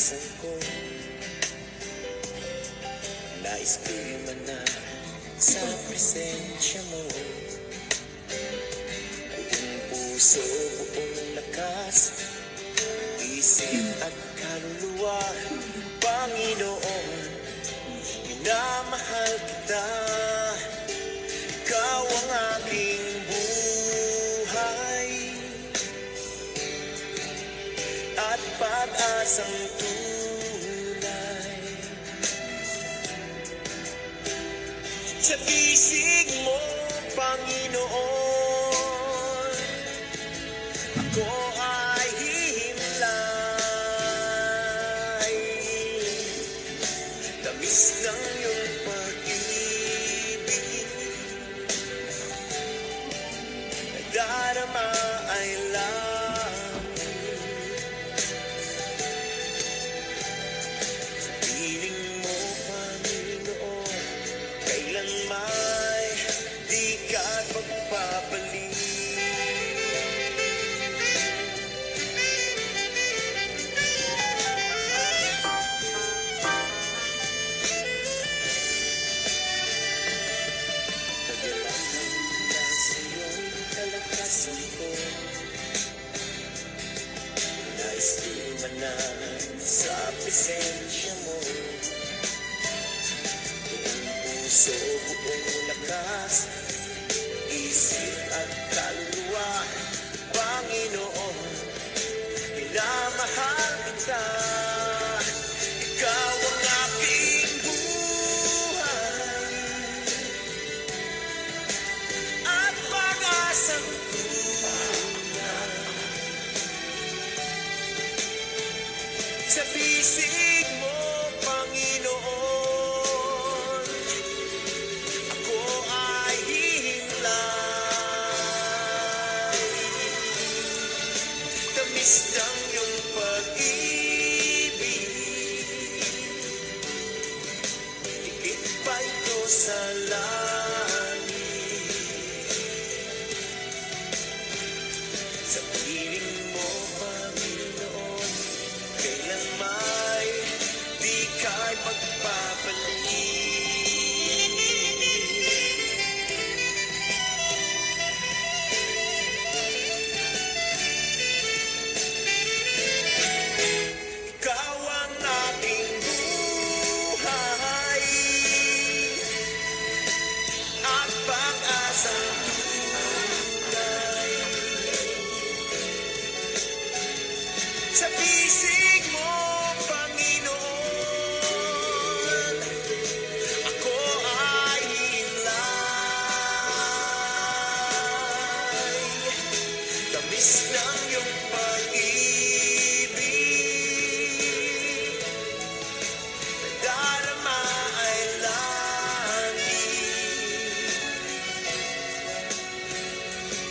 kalakasan ko. Nais ko'y manan sa presensya mo. Buong puso, buong lakas, isip at kaluluwa, Panginoon, minamahal kita. Ikaw ang aking buhay at pag-asang tunay. Sa bisig mo, Panginoon, ako ay hihimlay. Tamis ng iyong pag-ibig, nadarama ay langit. Sa piling mo, Panginoon, kailan may di ka magpapalit. Nais ko'y manan sa presensya mo. Buong puso, buong lakas, isip at kaluluwa, Panginoon, minamahal kita. Ikaw ang aking buhay at pag-asang sa bisig mo, Panginoon, ako ay hihimlay. Tamis ng iyong pag-ibig, higit pa ito sa langit. Sa piling mo, Panginoon, kailan may di ka'y magpapalit. Ikaw ang aking buhay at pag-asang tunay. Sa bisig mo, Panginoon, ako ay himlay. Tamis ng iyong pag-ibig, nadarama ay langit.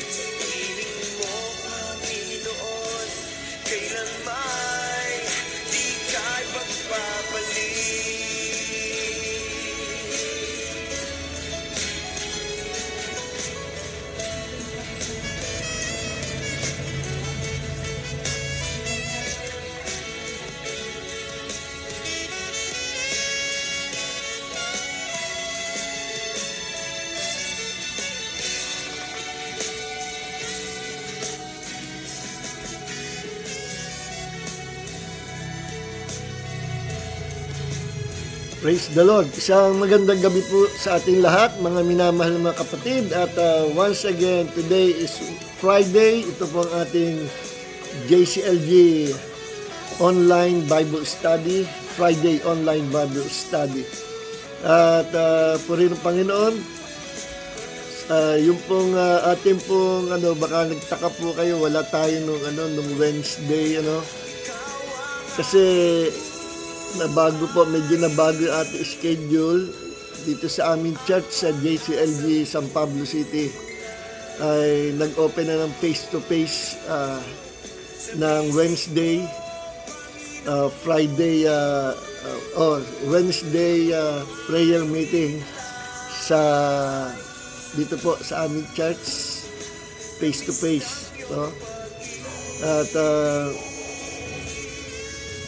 Sa piling mo, Panginoon, kailan may di ka'y magpapalit. Praise the Lord. Isang magandang gabi po sa ating lahat, mga minamahal na mga kapatid. At once again, today is Friday. Ito po ang ating JCLG Online Bible Study. Friday Online Bible Study. At purihin ng Panginoon, yung pong ating pong, baka nagtaka po kayo, wala tayo nung Wednesday, Kasi medyo nabago yung ating schedule dito sa aming church sa JCLG San Pablo City. Ay nag-open na ng face-to-face ng Wednesday, Wednesday prayer meeting dito po sa aming church, face-to-face. At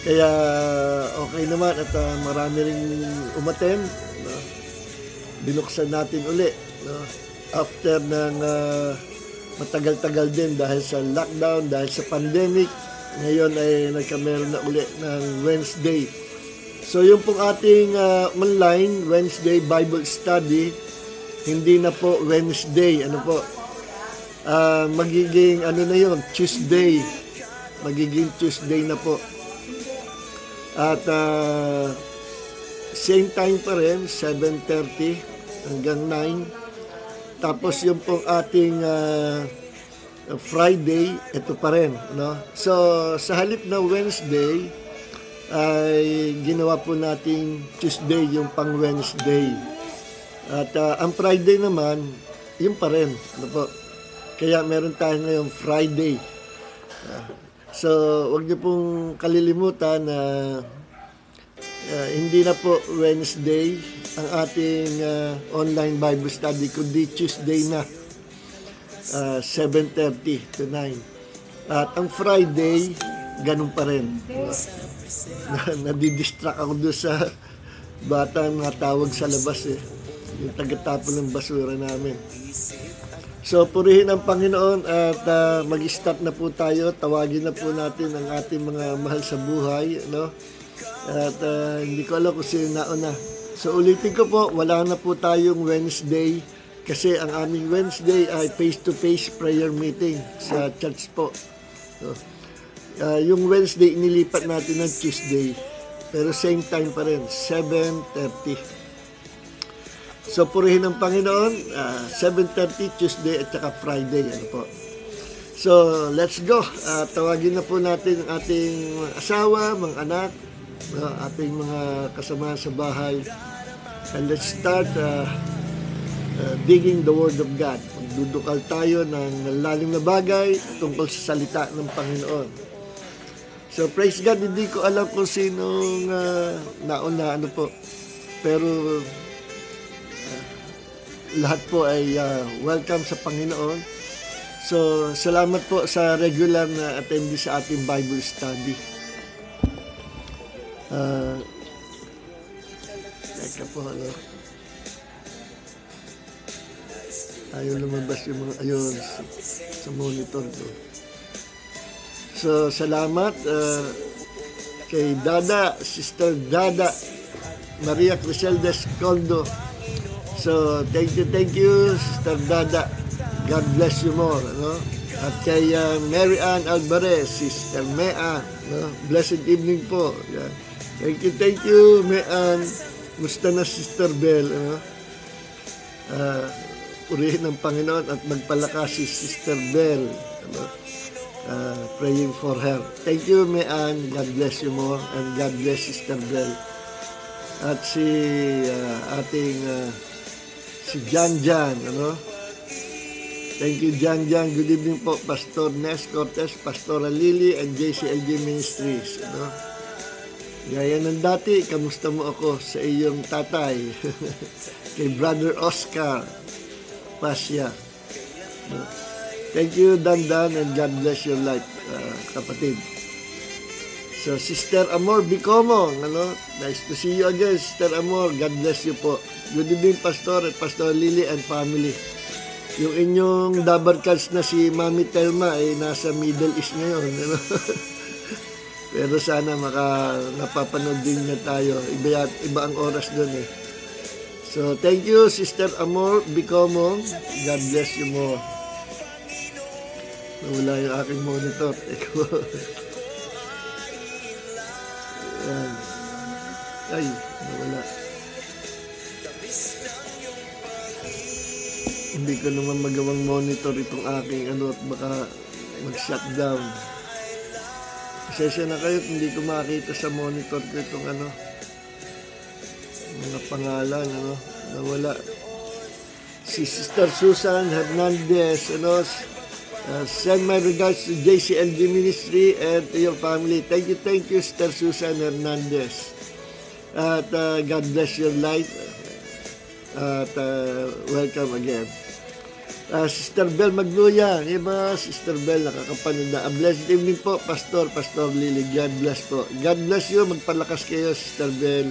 Kaya okay naman at marami ring umaten. No? Binuksan natin uli. No? After ng matagal-tagal din dahil sa lockdown, dahil sa pandemic, ngayon ay nagkameron na uli ng Wednesday. So yung pong ating online Wednesday Bible Study, hindi na po Wednesday, ano po, magiging ano na yun, Tuesday. Magiging Tuesday na po. At same time pa rin, 7:30 hanggang 9. Tapos yung pong ating Friday, ito pa rin. No? So sa halip na Wednesday, ay ginawa po nating Tuesday yung pang Wednesday. At ang Friday naman, yun pa rin. Ano po? Kaya meron tayo ngayong Friday. So, wag niyo pong kalilimutan na hindi na po Wednesday ang ating online Bible study, kundi Tuesday na, 7:30 to 9. At ang Friday, ganun pa rin. Nadidistract ako doon sa bata na tawag sa labas yung tagatapon ng basura namin. So purihin ang Panginoon at mag-start na po tayo. Tawagin na po natin ang ating mga mahal sa buhay, no? At hindi ko alam kung sino nauna. So ulitin ko po, wala na po tayong Wednesday kasi ang aming Wednesday ay face-to-face prayer meeting sa church po. So, yung Wednesday inilipat natin ng Tuesday, pero same time pa rin, 7:30. So purihin ang Panginoon, 7:30 Tuesday at saka Friday, ano po. So let's go. Tawagin na po natin ang ating asawa, mga anak, ating mga kasama sa bahay, and let's start digging the Word of God. Magdudukal tayo ng lalim na bagay tungkol sa salita ng Panginoon. So praise God, hindi ko alam kung sinong nauna, ano po. Pero lahat po ay welcome sa Panginoon. So salamat po sa regular na attendee sa ating Bible study. Teka po, ano. Ayaw lumabas yung mga, ayun, sa monitor ko. So, salamat kay Dada, Sister Dada, Maria Criseldes Coldo. So, thank you, Sister Dada. God bless you more. No? At kay Mary Ann Alvarez, Sister Mea, no? Blessed evening po. Yan. Thank you, Mea. Musta na, Sister Bell? No? Purihin ng Panginoon at magpalakas si Sister Bell. Ano? Praying for her. Thank you, Mean. God bless you more. And God bless Sister Bell. At si ating si Jan. Ano? Thank you, Jan. Good evening po, Pastor Nes Cortez, Pastora Lily, and JCLG Ministries. Ano? Gaya ng dati, kamusta mo ako sa iyong tatay? Kay Brother Oscar Pasya. Thank you, Dandan, and God bless your life, kapatid. So, Sister Amor Bicomong, ano? Nice to see you again, Sister Amor. God bless you po. Good evening, Pastor at Pastor Lily and family. Yung inyong dabarkads na si Mami Telma ay nasa Middle East ngayon, ano? Pero sana napapanood din niya tayo. Iba ang oras doon eh. So, thank you, Sister Amor Bicomong. God bless you more. Nawala yung aking monitor. Ayan. Ay, nawala. Hindi ko naman magawang monitor itong aking at baka mag-shutdown. Pasensya na kayo, hindi ko makita sa monitor ko itong mga pangalan, nawala. Si Sister Susan Hernandez, send my regards to JCLG Ministry and to your family. Thank you, Sister Susan Hernandez. At God bless your life. At welcome again. Sister Bell Magnolia, ba, Sister Bell, nakakapanood na. Blessed evening po, Pastor Lily. God bless po. God bless you. Magpalakas kayo, Sister Bell.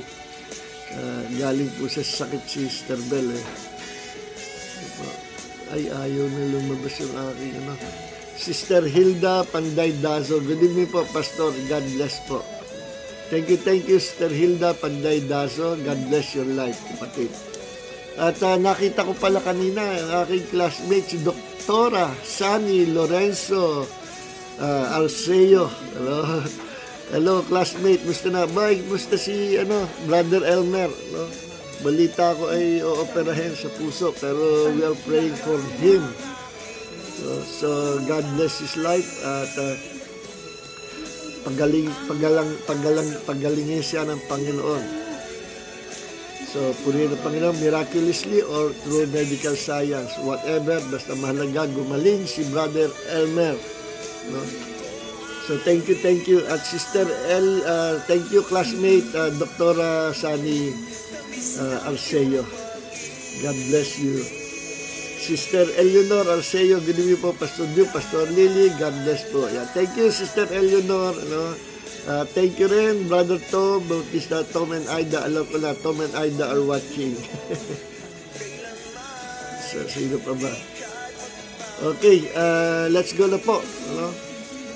Galing po sa sakit si Sister Bell eh. Ay, ayaw na lumabas yung aking ano. Sister Hilda Panday Dazo. Good evening po, Pastor. God bless po. Thank you, Sister Hilda Panday Dazo. God bless your life, kapatid. At nakita ko pala kanina ang aking classmate, si Doktora Sunny Lorenzo Arceo. Hello, classmate. Musta na? Bye. Musta si Brother Elmer? No? Balita ko ay ooperahin sa puso, pero we are praying for him. So God bless his life at pagalingin siya ng Panginoon. So purihin ng Panginoon miraculously or through medical science, whatever, basta mahalaga gumaling si Brother Elmer. No? So thank you at Sister thank you classmate Dr. Sunny Arceo. God bless you. Sister Eleanor Arceo, good evening po, Pastor Dio, Pastor Lily, God bless po. Yeah, thank you, Sister Eleanor. Thank you rin, Brother Tom, Bautista, Tom and Ida. Alam ko na, Tom and Ida are watching. So, sino pa ba? Okay, let's go na po.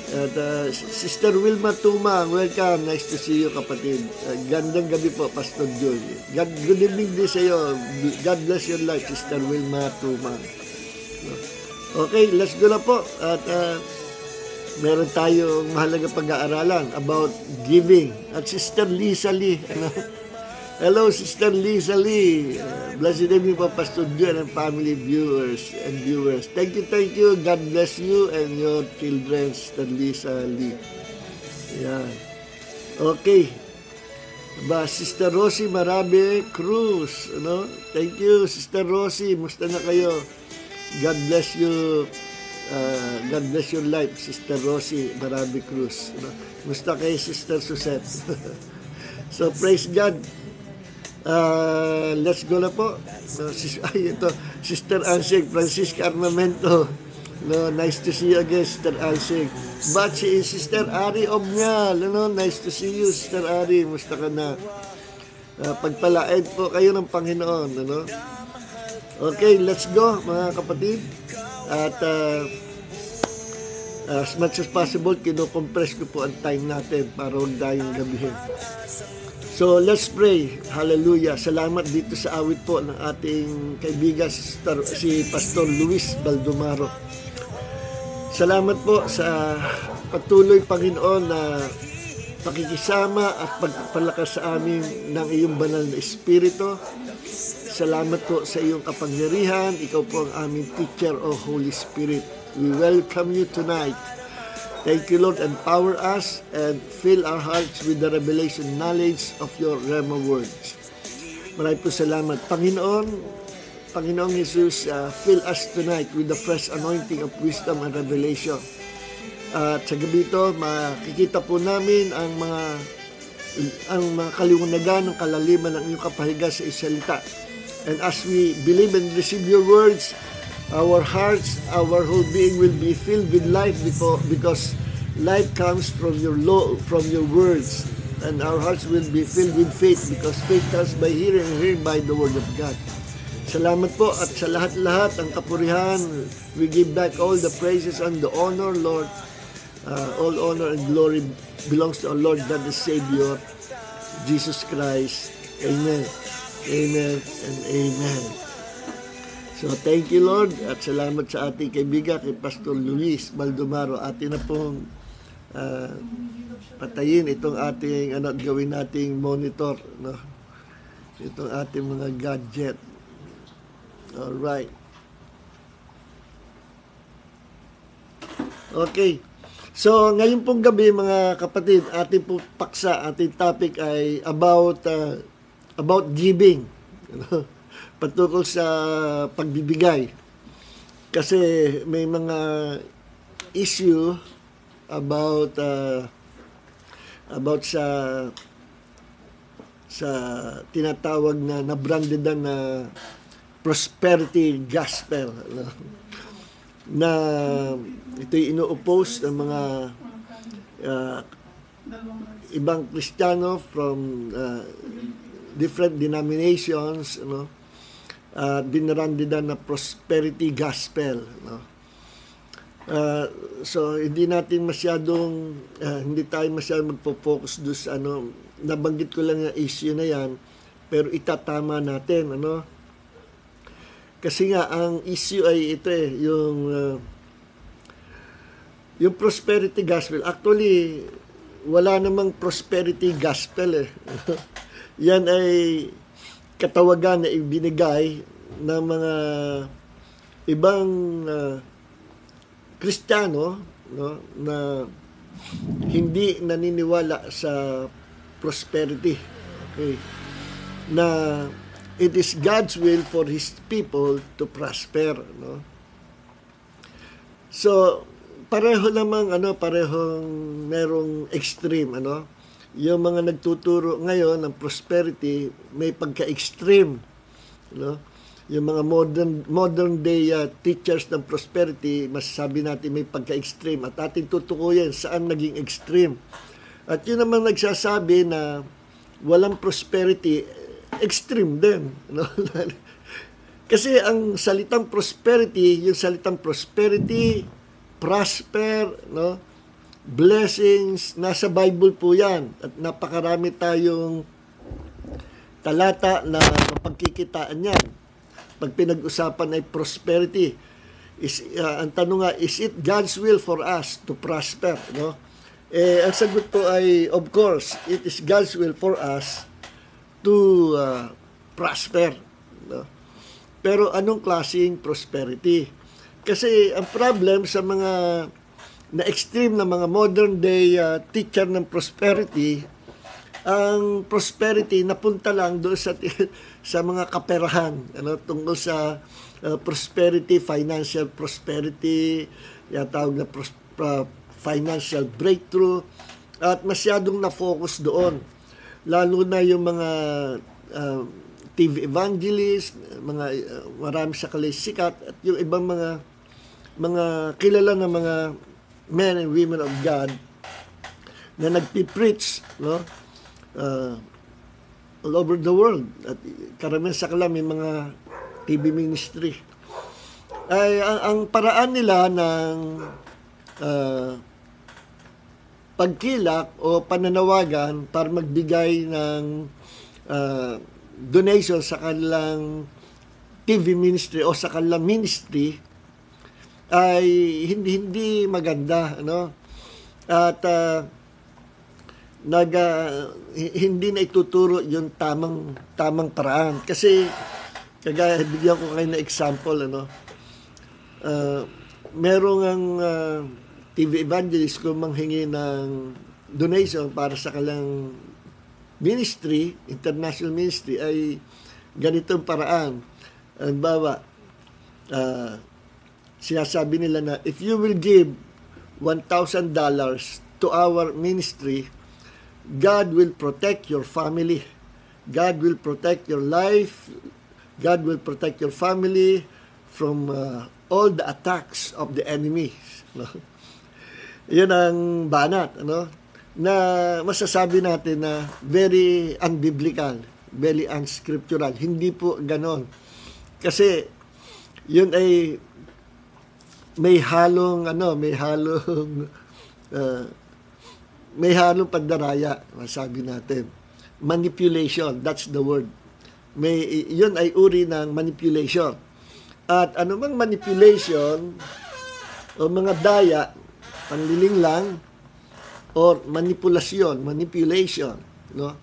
At Sister Wilma Tumang, welcome. Nice to see you, kapatid. Gandang gabi po, Pastor Joy. Good evening din sa iyo. God bless your life, Sister Wilma Tumang. Okay, let's go na po. At meron tayong mahalaga pag-aaralan about giving. At Sister Lisa Lee. Hello, Sister Lisa Lee. Blessed evening po, Pastor Joy and family viewers. Thank you. God bless you and your children, Sister Lisa Lee. Yan. Okay. Sister Rosie Marabe Cruz. Thank you, Sister Rosie. Musta na kayo? God bless you. God bless your life, Sister Rosie Marabe Cruz. Musta kay Sister Suzette? So, praise God. Let's go na po. Ito, Sister Ansig, Francisca Armamento. Nice to see you again, Sister Ansig. But si Sister Ari Omnial. Nice to see you, Sister Ari. Musta ka na? Pagpalain po kayo ng Panginoon. Okay, let's go, mga kapatid. At as much as possible, kinocompress ko po ang time natin para huwag tayong gabihin. So, let's pray. Hallelujah. Salamat dito sa awit po ng ating kaibigan si Pastor Luis Baldomaro. Salamat po sa patuloy, Panginoon, na pakikisama at pagpapalakas sa amin ng iyong banal na Espiritu. Salamat po sa iyong kapangyarihan. Ikaw po ang aming teacher, O Holy Spirit. We welcome you tonight. Thank you, Lord. Empower us and fill our hearts with the revelation knowledge of your Rhema words. Maraming po salamat. Panginoong Jesus, fill us tonight with the fresh anointing of wisdom and revelation. At sa gabi ito, makikita po namin ang mga kaliwanagan ng kalaliman ng iyong kapahiga sa isalita. And as we believe and receive your words, our hearts, our whole being will be filled with life because life comes from your words, and our hearts will be filled with faith because faith comes by hearing and hearing by the word of God. Salamat po at sa lahat-lahat ang kapurihan. We give back all the praises and the honor, Lord. All honor and glory belongs to our Lord God the Savior, Jesus Christ. Amen. Amen and amen. So, thank you, Lord, at salamat sa ating kaibigan, kay Pastor Luis Baldomaro. Atin na pong patayin itong ating, gawin nating monitor, itong ating mga gadget. Alright. Okay. So, ngayon pong gabi, mga kapatid, ating pong paksa, ating topic ay about giving. Patungkol sa pagbibigay. Kasi may mga issue about sa tinatawag na branded na prosperity gospel. na ito'y ino-oppose ng mga uh, ibang Kristiyano from different denominations, ano, binarandida na prosperity gospel, no? So hindi tayo masyadong magpo-focus doon sa ano, nabanggit ko lang yung issue na yan, pero itatama natin, ano, kasi nga ang issue ay ito yung prosperity gospel. Actually wala namang prosperity gospel yan ay katawagan na ibinigay ng mga ibang Kristiyano, no, na hindi naniniwala sa prosperity. Okay. Na it is God's will for His people to prosper, no. So parehong merong extreme, ano. Yung mga nagtuturo ngayon ng prosperity may pagka-extreme, no. Yung mga modern day teachers ng prosperity, masasabi natin may pagka-extreme, at ating tutukuyin saan naging extreme. At yun naman nagsasabi na walang prosperity, extreme din, no? Kasi ang salitang prosperity, prosper, no, blessings, nasa Bible po yan, at napakarami tayong talata na mapagkikitaan yan pag pinag-usapan ay prosperity. Ang tanong nga, is it God's will for us to prosper, no? Ang sagot po ay, of course, it is God's will for us to prosper, no? Pero anong klaseng prosperity? Kasi ang problem sa mga na extreme na mga modern day teacher ng prosperity, ang prosperity napunta lang doon sa mga kaperahan, ano, tungkol sa prosperity, financial prosperity, tawag na financial breakthrough, at masyadong na-focus doon. Lalo na yung mga TV evangelist, marami sa sikat, at yung ibang mga kilala na mga men and women of God na nagpipreach, no, all over the world, at karamihan sa kanila may mga TV ministry. Ay ang paraan nila ng pagkilak o pananawagan para magbigay ng donation sa kanilang TV ministry o sa kanilang ministry ay hindi maganda, ano, at hindi na ituturo yung tamang paraan. Kasi kagaya bigyan ko kayo na example, ano, merong ang TV evangelist kung manghingi ng donation para sa kanilang ministry, international ministry, ay ganitong paraan. Halimbawa, sinasabi nila na if you will give $1,000 to our ministry, God will protect your family. God will protect your life. God will protect your family from all the attacks of the enemy. No? Yan ang banat, ano, na masasabi natin na very unbiblical, very unscriptural. Hindi po ganon. Kasi yun ay may halong pandaraya, masabi natin. Manipulation, that's the word. Yun ay uri ng manipulation. At anumang manipulation o mga daya, panliling lang, or manipulation, no,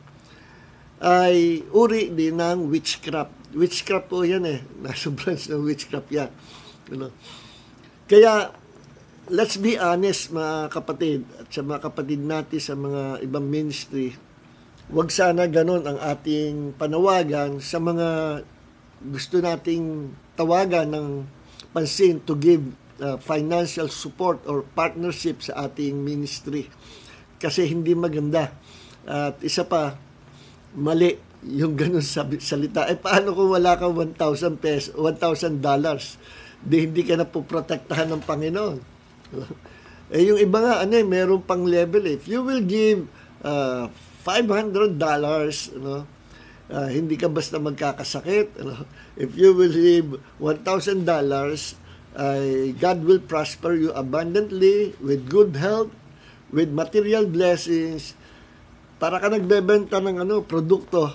ay uri din ng witchcraft. Witchcraft po yan nasa branch ng witchcraft yan. You know? Kaya, let's be honest mga kapatid, at sa mga kapatid natin sa mga ibang ministry, wag sana ganon ang ating panawagan sa mga gusto nating tawagan ng pansin to give financial support or partnership sa ating ministry. Kasi hindi maganda. At isa pa, mali yung ganon salita. Paano kung wala kang $1,000? hindi ka na poprotektahan ng Panginoon. Eh, yung iba nga, meron pang level. If you will give $500, hindi ka basta magkakasakit. If you will give $1,000, God will prosper you abundantly with good health, with material blessings. Para ka nagbebenta ng produkto,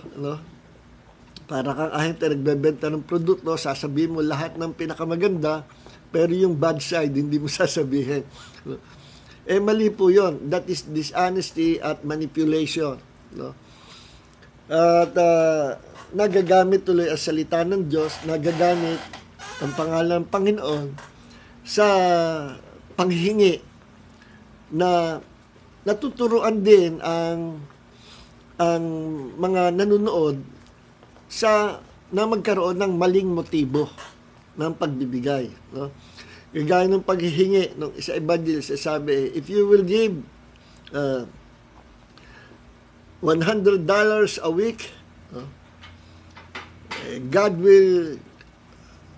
para kang ahente nagbebenta ng produkto, sasabihin mo lahat ng pinakamaganda, pero yung bad side, hindi mo sasabihin. Eh, mali po yun. That is dishonesty at manipulation. At nagagamit tuloy ang salita ng Diyos, nagagamit ang pangalan ng Panginoon sa panghingi na natuturuan din ang mga nanonood na magkaroon ng maling motibo ng pagbibigay. Gaya ng paghihingi ng isa evangelist, sabi, if you will give $100 a week, God will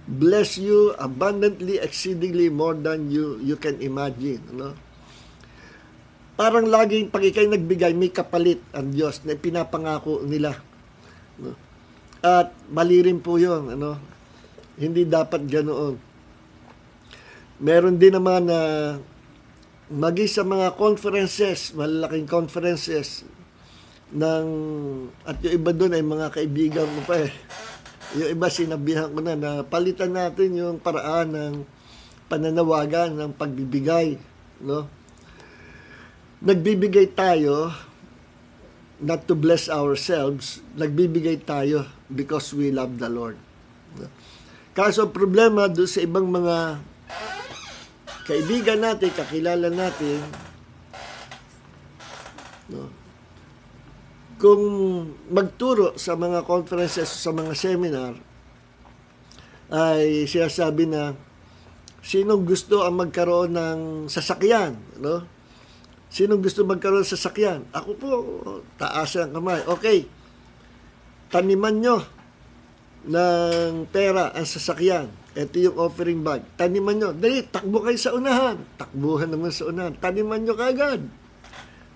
bless you abundantly, exceedingly more than you can imagine. Parang laging pag ikay nagbigay, may kapalit ang Diyos na pinapangako nila. At mali rin po yun. Hindi dapat ganoon. Meron din naman na sa mga conferences, malalaking conferences, at yung iba doon ay mga kaibigan mo pa eh. Yung iba sinabihan ko na palitan natin yung paraan ng pananawagan ng pagbibigay. Nagbibigay tayo not to bless ourselves, nagbibigay tayo because we love the Lord. Kaso problema doon sa ibang mga kaibigan natin, kakilala natin, kung magturo sa mga conferences, sa mga seminar, ay sinasabi na sinong gusto ang magkaroon ng sasakyan, Sinong gusto magkaroon ng sasakyan? Ako po, taas ang kamay. Okay, taniman nyo ng pera ang sasakyan. Ito yung offering bag. Taniman nyo. Dali, takbo kayo sa unahan. Takbuhan naman sa unahan. Taniman nyo kaagad.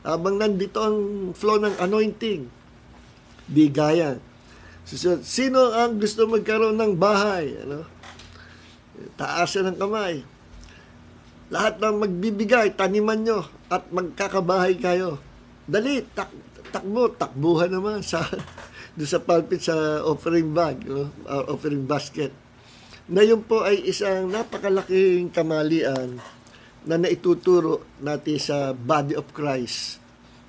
Habang nandito ang flow ng anointing. Di gaya. Sino ang gusto magkaroon ng bahay? Taasan ng kamay. Lahat ng magbibigay, taniman nyo at magkakabahay kayo. Dali, takbuhan naman doon sa pulpit sa offering bag, offering basket. Na yun po ay isang napakalaking kamalian na naituturo natin sa body of Christ.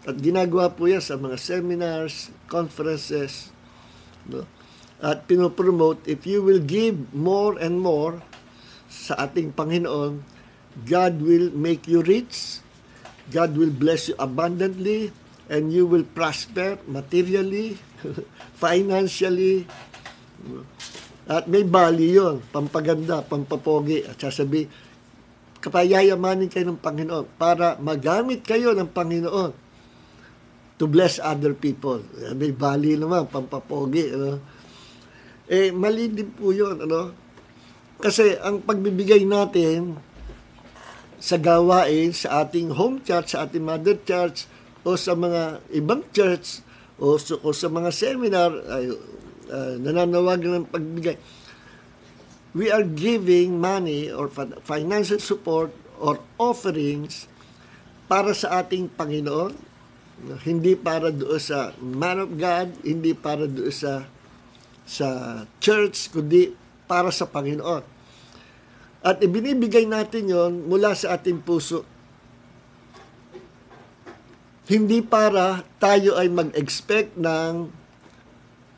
At ginagawa po yan sa mga seminars, conferences, at pinopromote, if you will give more and more sa ating Panginoon, God will make you rich, God will bless you abundantly, and you will prosper materially, financially. At may value yun, pampaganda, pampapogi. At sasabi, kapayayamanin kayo ng Panginoon para magamit kayo ng Panginoon to bless other people. May value naman, pampapogi. Eh, mali din po yun. Kasi ang pagbibigay natin sa gawain, sa ating home church, sa ating mother church, o sa mga ibang church, o sa mga seminar, nananawagan ng pagbigay. We are giving money or financial support or offerings para sa ating Panginoon, hindi para doon sa man of God, hindi para doon sa church, kundi para sa Panginoon. At ibinibigay natin yon mula sa ating puso. Hindi para tayo ay mag-expect ng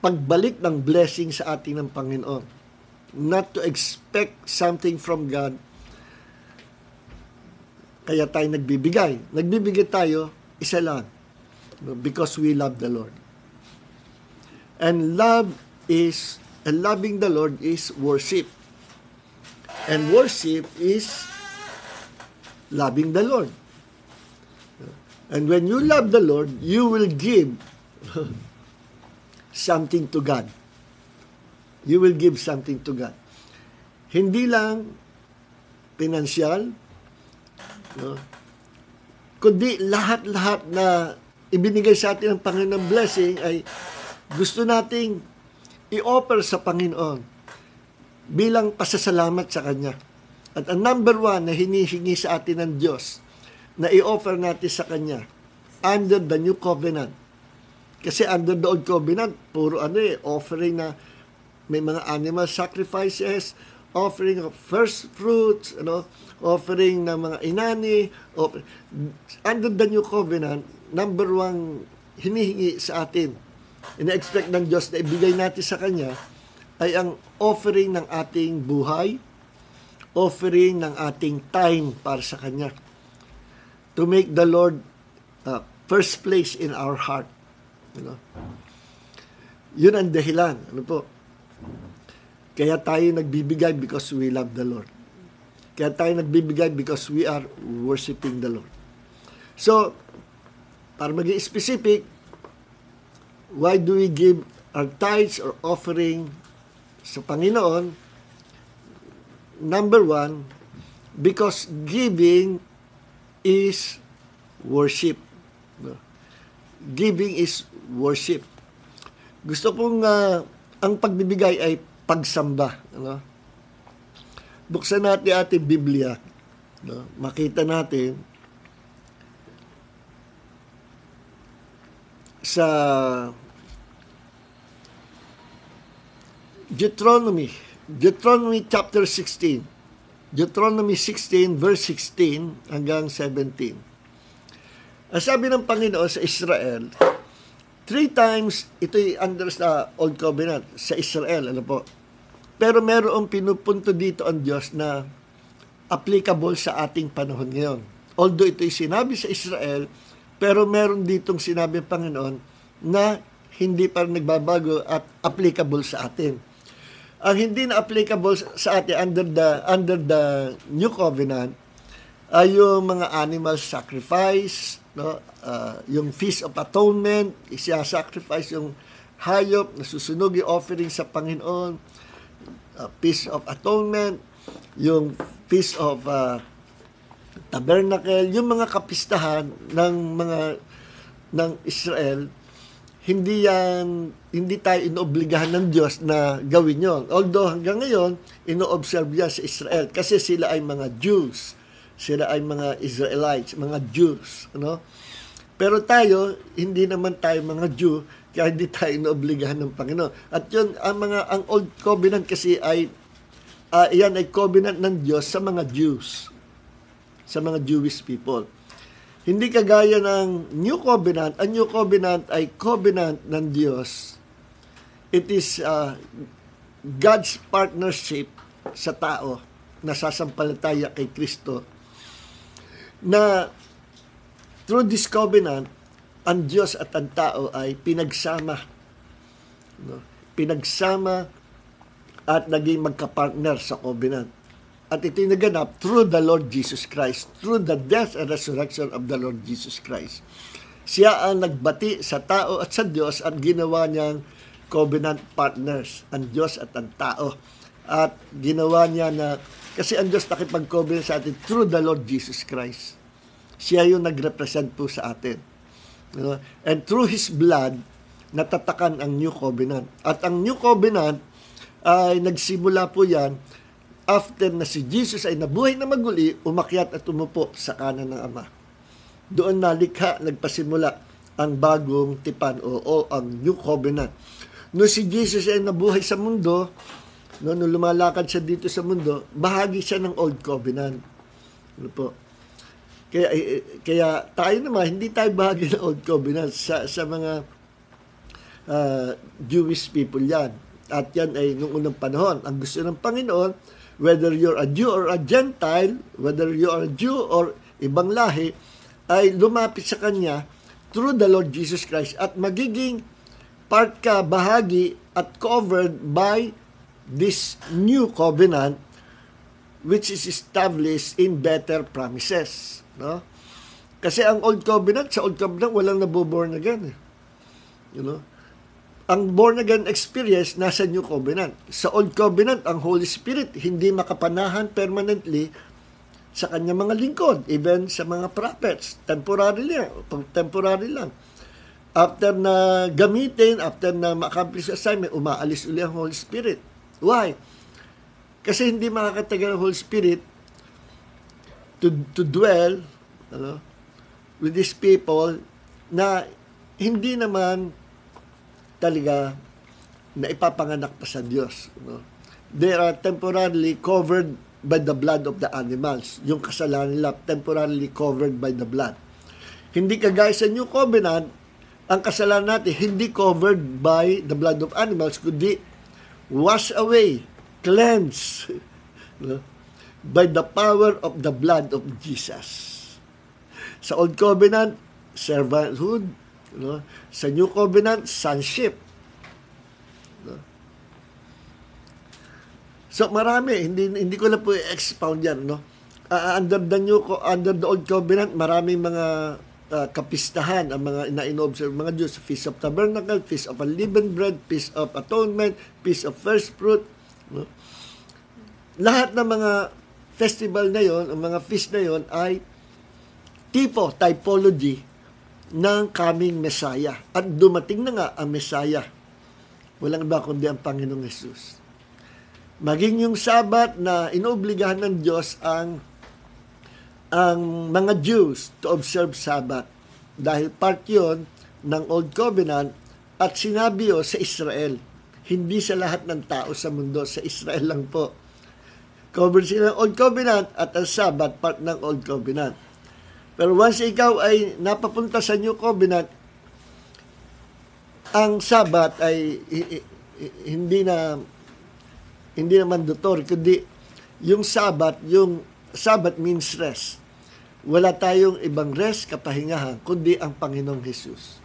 pagbalik ng blessing sa ating ng Panginoon. Not to expect something from God. Kaya tayo nagbibigay. Nagbibigay tayo, isa lang. Because we love the Lord. And loving the Lord is worship. And worship is loving the Lord. And when you love the Lord, you will give something to God. You will give something to God. Hindi lang pinansyal, no? Kundi lahat-lahat na ibinigay sa atin ng Panginoon blessing ay gusto nating i-offer sa Panginoon bilang pasasalamat sa Kanya. At ang number one na hinihingi sa atin ng Diyos na i-offer natin sa Kanya under the new covenant. Kasi under the old covenant, puro offering na may mga animal sacrifices, offering of first fruits, offering ng mga inani. Under the new covenant, number one hinihingi sa atin, ina-expect ng Diyos na ibigay natin sa Kanya, ay ang offering ng ating buhay, offering ng ating time para sa Kanya. To make the Lord first place in our heart. Yun ang dahilan. Kaya tayo nagbibigay because we love the Lord. Kaya tayo nagbibigay because we are worshiping the Lord. So, para maging specific, why do we give our tithes or offering sa Panginoon? Number one, because giving is worship. Giving is worship. Gusto kong ang pagbibigay ay pagsamba. Buksan natin ating Biblia. Makita natin sa Deuteronomy chapter 16. Deuteronomy 16 verse 16 hanggang 17. Ang sabi ng Panginoon sa Israel, 3 times ito'y under sa Old Covenant sa Israel, Pero merong pinupunto dito ang Diyos na applicable sa ating panahon ngayon. Although ito'y sinabi sa Israel, pero meron ditong sinabi ng Panginoon na hindi pa nagbabago at applicable sa atin. Ang hindi na applicable sa atin under the New Covenant ay yung mga animal sacrifice, yung Feast of Atonement, isa-sacrifice yung hayop na susunog yung offering sa Panginoon, Feast of Atonement, yung Feast of Tabernacle, yung mga kapistahan ng Israel, hindi tayo inoobligahan ng Diyos na gawin yon. Although hanggang ngayon, ino-observe yan sa Israel kasi sila ay mga Jews. Sila ay mga Israelites, mga Jews. Pero tayo, hindi naman tayo mga Jew, kaya hindi tayo inoobligahan ng Panginoon. At yun, ang Old Covenant kasi ay, yan ay covenant ng Diyos sa mga Jews, sa mga Jewish people. Hindi kagaya ng New Covenant. Ang New Covenant ay covenant ng Diyos. It is God's partnership sa tao na sasampalataya kay Kristo, na through this covenant, ang Diyos at ang tao ay pinagsama. Pinagsama at naging magkapartner sa covenant. At ito'y naganap through the Lord Jesus Christ, through the death and resurrection of the Lord Jesus Christ. Siya ang nagbati sa tao at sa Diyos at ginawa niyang covenant partners, ang Diyos at ang tao. At ginawa niya na, kasi ang Diyos nakipag-covenant sa atin through the Lord Jesus Christ. Siya yung nag-represent po sa atin. And through His blood, natatakan ang New Covenant. At ang New Covenant ay nagsimula po yan after na si Jesus ay nabuhay na maguli, umakyat at umupo sa kanan ng Ama. Doon nagpasimula ang bagong tipan o ang New Covenant. Noong si Jesus ay nabuhay sa mundo, nung lumalakad siya dito sa mundo, bahagi siya ng Old Covenant. Kaya tayo naman, hindi tayo bahagi ng Old Covenant sa mga Jewish people yan. At yan ay noong unang panahon. Ang gusto ng Panginoon, whether you're a Jew or a Gentile, whether you are a Jew or ibang lahi, ay lumapit sa Kanya through the Lord Jesus Christ at magiging part ka, bahagi at covered by this new covenant which is established in better promises. Kasi ang Old Covenant, sa Old Covenant, walang naboborn again. ang born-again experience nasa New Covenant. Sa Old Covenant, ang Holy Spirit hindi makapanahan permanently sa kanyang mga lingkod, even sa mga prophets. Temporary lang. After na gamitin, after na ma-accomplish assignment, umaalis uli ang Holy Spirit. Why? Kasi hindi makakatagal ang Holy Spirit to dwell with these people na hindi naman talaga na ipapanganak pa sa Diyos. They are temporarily covered by the blood of the animals. Yung kasalanan nila, temporarily covered by the blood. Hindi kagaya sa New Covenant, ang kasalanan natin hindi covered by the blood of animals, kundi wash away, cleanse by the power of the blood of Jesus. Sa Old Covenant, servanthood. Sa New Covenant, sonship. So marami, hindi ko na po i-expound yan. Under the Old Covenant, maraming mga kapistahan ang mga ina-inobserve mga Diyos. Feast of Tabernacle, Feast of Unleavened Bread, Feast of Atonement, Feast of First Fruit. Lahat ng mga festival na yon, ang mga feast na yon ay typology ng coming Messiah. At dumating na nga ang Messiah. Walang iba kundi ang Panginoong Jesus. Maging yung Sabat na inobligahan ng Diyos ang mga Jews to observe Sabat. Dahil part yon ng Old Covenant at sinabi sa Israel. Hindi sa lahat ng tao sa mundo, sa Israel lang po. Covered sila ng Old Covenant at ang Sabat part ng Old Covenant. Pero once ikaw ay napapunta sa New Covenant, ang Sabat ay hindi na mandatory, kundi yung Sabat means rest. Wala tayong ibang rest, kapahingahan, kundi ang Panginoong Jesus.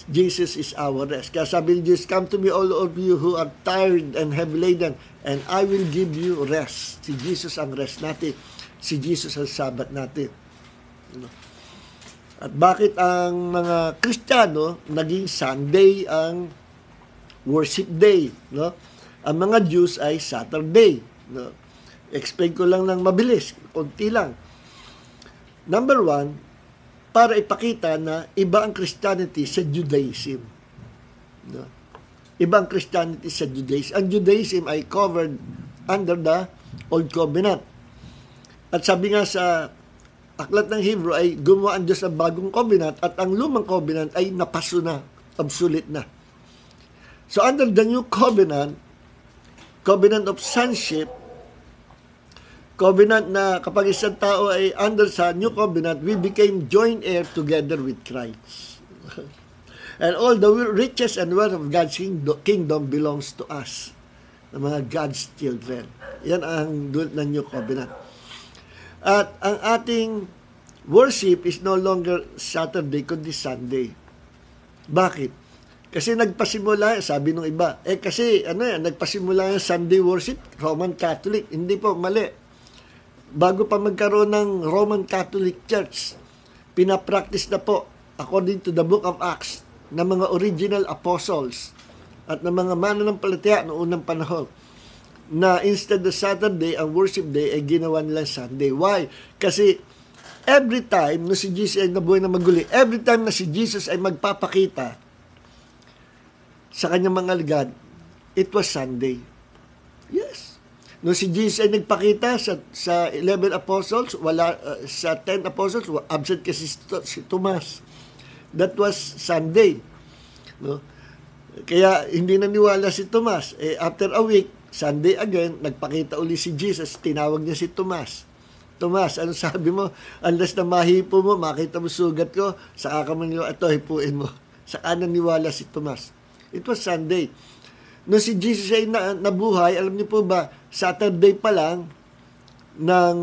Jesus is our rest. Kaya sabi ni Jesus, "Come to me all of you who are tired and heavy laden, and I will give you rest." Si Jesus ang rest natin. Si Jesus ang Sabat natin. At bakit ang mga Kristiyano naging Sunday ang worship day? Ang mga Jews ay Saturday. Explain ko lang ng mabilis, konti lang. Number one, para ipakita na iba ang Christianity sa Judaism. Iba ang Christianity sa Judaism. Ang Judaism ay covered under the Old Covenant. At sabi nga sa aklat ng Hebrew ay gumawa ang Diyos ng bagong covenant at ang lumang covenant ay napaso na, obsolete na. So under the new covenant, covenant of sonship, covenant na kapag isang tao ay under sa new covenant, we became joint heir together with Christ. And all the riches and wealth of God's kingdom belongs to us, ng mga God's children. Yan ang dulot ng new covenant. At ang ating worship is no longer Saturday, kundi Sunday. Bakit? Kasi nagpasimula, sabi nung iba, nagpasimula yung Sunday worship, Roman Catholic. Hindi po, mali. Bago pa magkaroon ng Roman Catholic Church, pinapractice na po, according to the book of Acts, ng mga original apostles at ng mga mananampalataya noong unang panahon, na instead of Saturday, ang worship day ay ginawa nila Sunday. Why? Kasi every time na si Jesus ay nabuhay na maguli, every time na si Jesus ay magpapakita sa kanyang mga alagad, it was Sunday. Yes. No si Jesus ay nagpakita sa 11 apostles, sa 10 apostles, absent kasi si Tomas. That was Sunday. No? Kaya hindi naniwala si Tomas. After a week, Sunday again, nagpakita uli si Jesus, tinawag niya si Tomas. Tomas, ano sabi mo? Unless na mahipo mo, makita mo sugat ko, saka ka maniwala, ito, hipuin mo. Saka naniwala si Tomas. It was Sunday. Nung si Jesus ay nabuhay, alam niyo po ba, Saturday pa lang, ng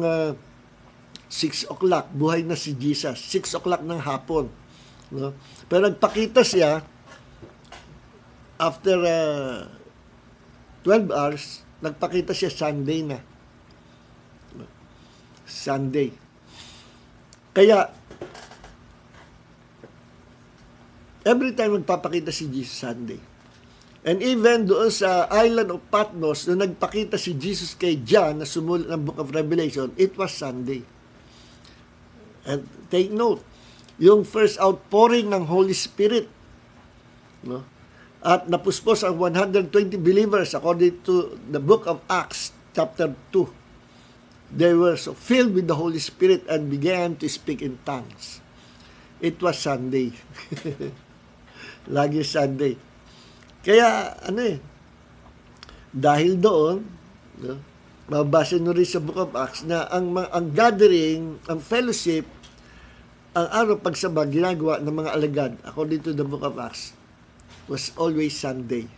6 o'clock, buhay na si Jesus. 6 o'clock ng hapon. No? Pero nagpakita siya, after 12 hours, nagpakita siya Sunday na. Sunday. Kaya, Every time magpapakita si Jesus, Sunday. And even doon sa island of Patmos, nung nagpakita si Jesus kay John na sumulat ng Book of Revelation, it was Sunday. And take note, yung first outpouring ng Holy Spirit, no? At napuspos ang 120 believers according to the Book of Acts, chapter 2. They were so filled with the Holy Spirit and began to speak in tongues. It was Sunday. Lagi Sunday. Kaya, dahil doon, no, mabasa nyo rin sa Book of Acts na ang gathering, ang fellowship, ang araw pagsamba, ginagawa ng mga alagad, according to the Book of Acts, was always Sunday.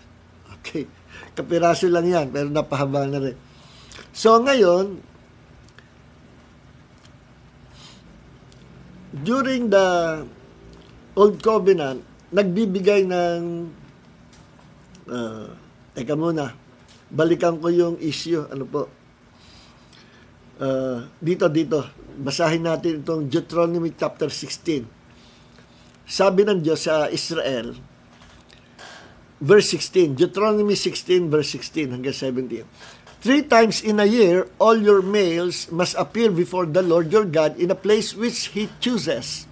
Okay. Kapiraso lang yan, pero napahaba na rin. So, ngayon, during the Old Covenant, nagbibigay ng teka muna, balikan ko yung issue. Ano po? Dito. Basahin natin itong Deuteronomy chapter 16. Sabi ng Diyos sa Israel, verse 16, Deuteronomy 16, verse 16 hanggang 17. 3 times in a year, all your males must appear before the Lord your God in a place which He chooses.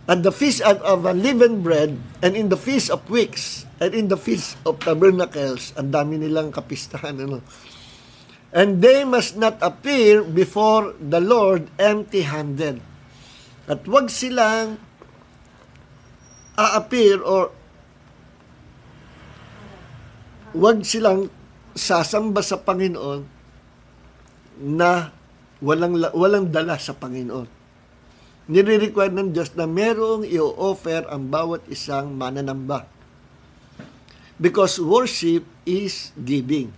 At the feast of unleavened bread, and in the feast of weeks, and in the feast of tabernacles, ang dami nilang kapistahan, And they must not appear before the Lord empty-handed. At wag silang a-appear or wag silang sasamba sa Panginoon na walang dala sa Panginoon. Nire-require ng Diyos na merong i-offer ang bawat isang mananamba. Because worship is giving.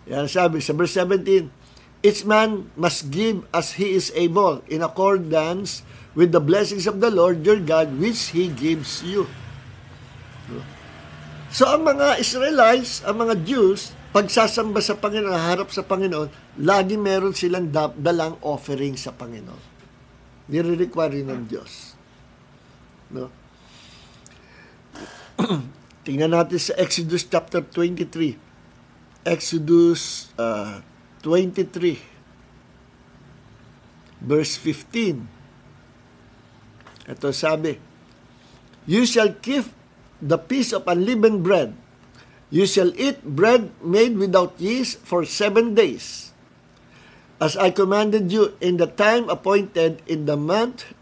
Yan sabi sa verse 17, each man must give as he is able in accordance with the blessings of the Lord your God which He gives you. So ang mga Israelites, ang mga Jews, pagsasamba sa Panginoon, harap sa Panginoon, lagi meron silang dalang offering sa Panginoon. Nire-require ng Diyos. No? Tingnan natin sa Exodus chapter 23. Exodus 23 verse 15. Ito sabi, you shall keep the feast of unleavened bread. You shall eat bread made without yeast for 7 days. As I commanded you in the time appointed in the month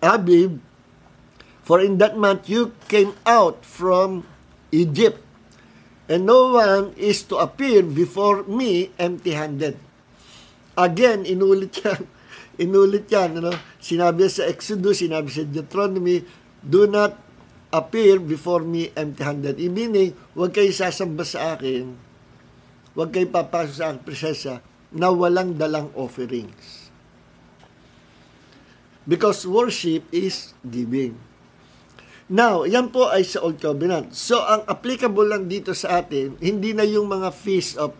Abib, for in that month you came out from Egypt, and no one is to appear before me empty-handed. Again, inulit yan. Sinabi sa Exodus, sinabi sa Deuteronomy, do not appear before me empty-handed. Meaning, huwag kayo sasamba sa akin, huwag kayo papasok sa aking presensya na walang dalang offerings. Because worship is giving. Now, yan po ay sa Old Covenant. So, ang applicable lang dito sa atin, hindi na yung mga feast of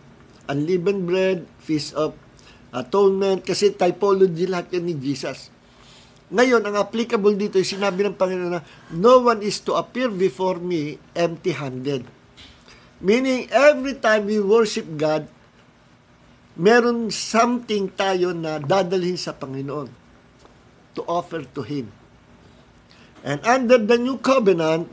unleavened bread, feast of atonement, kasi typology lahat yan ni Jesus. Ngayon, ang applicable dito, yung sinabi ng Panginoon na, no one is to appear before me empty-handed. Meaning, every time we worship God, meron something tayo na dadalhin sa Panginoon to offer to Him. And under the New Covenant,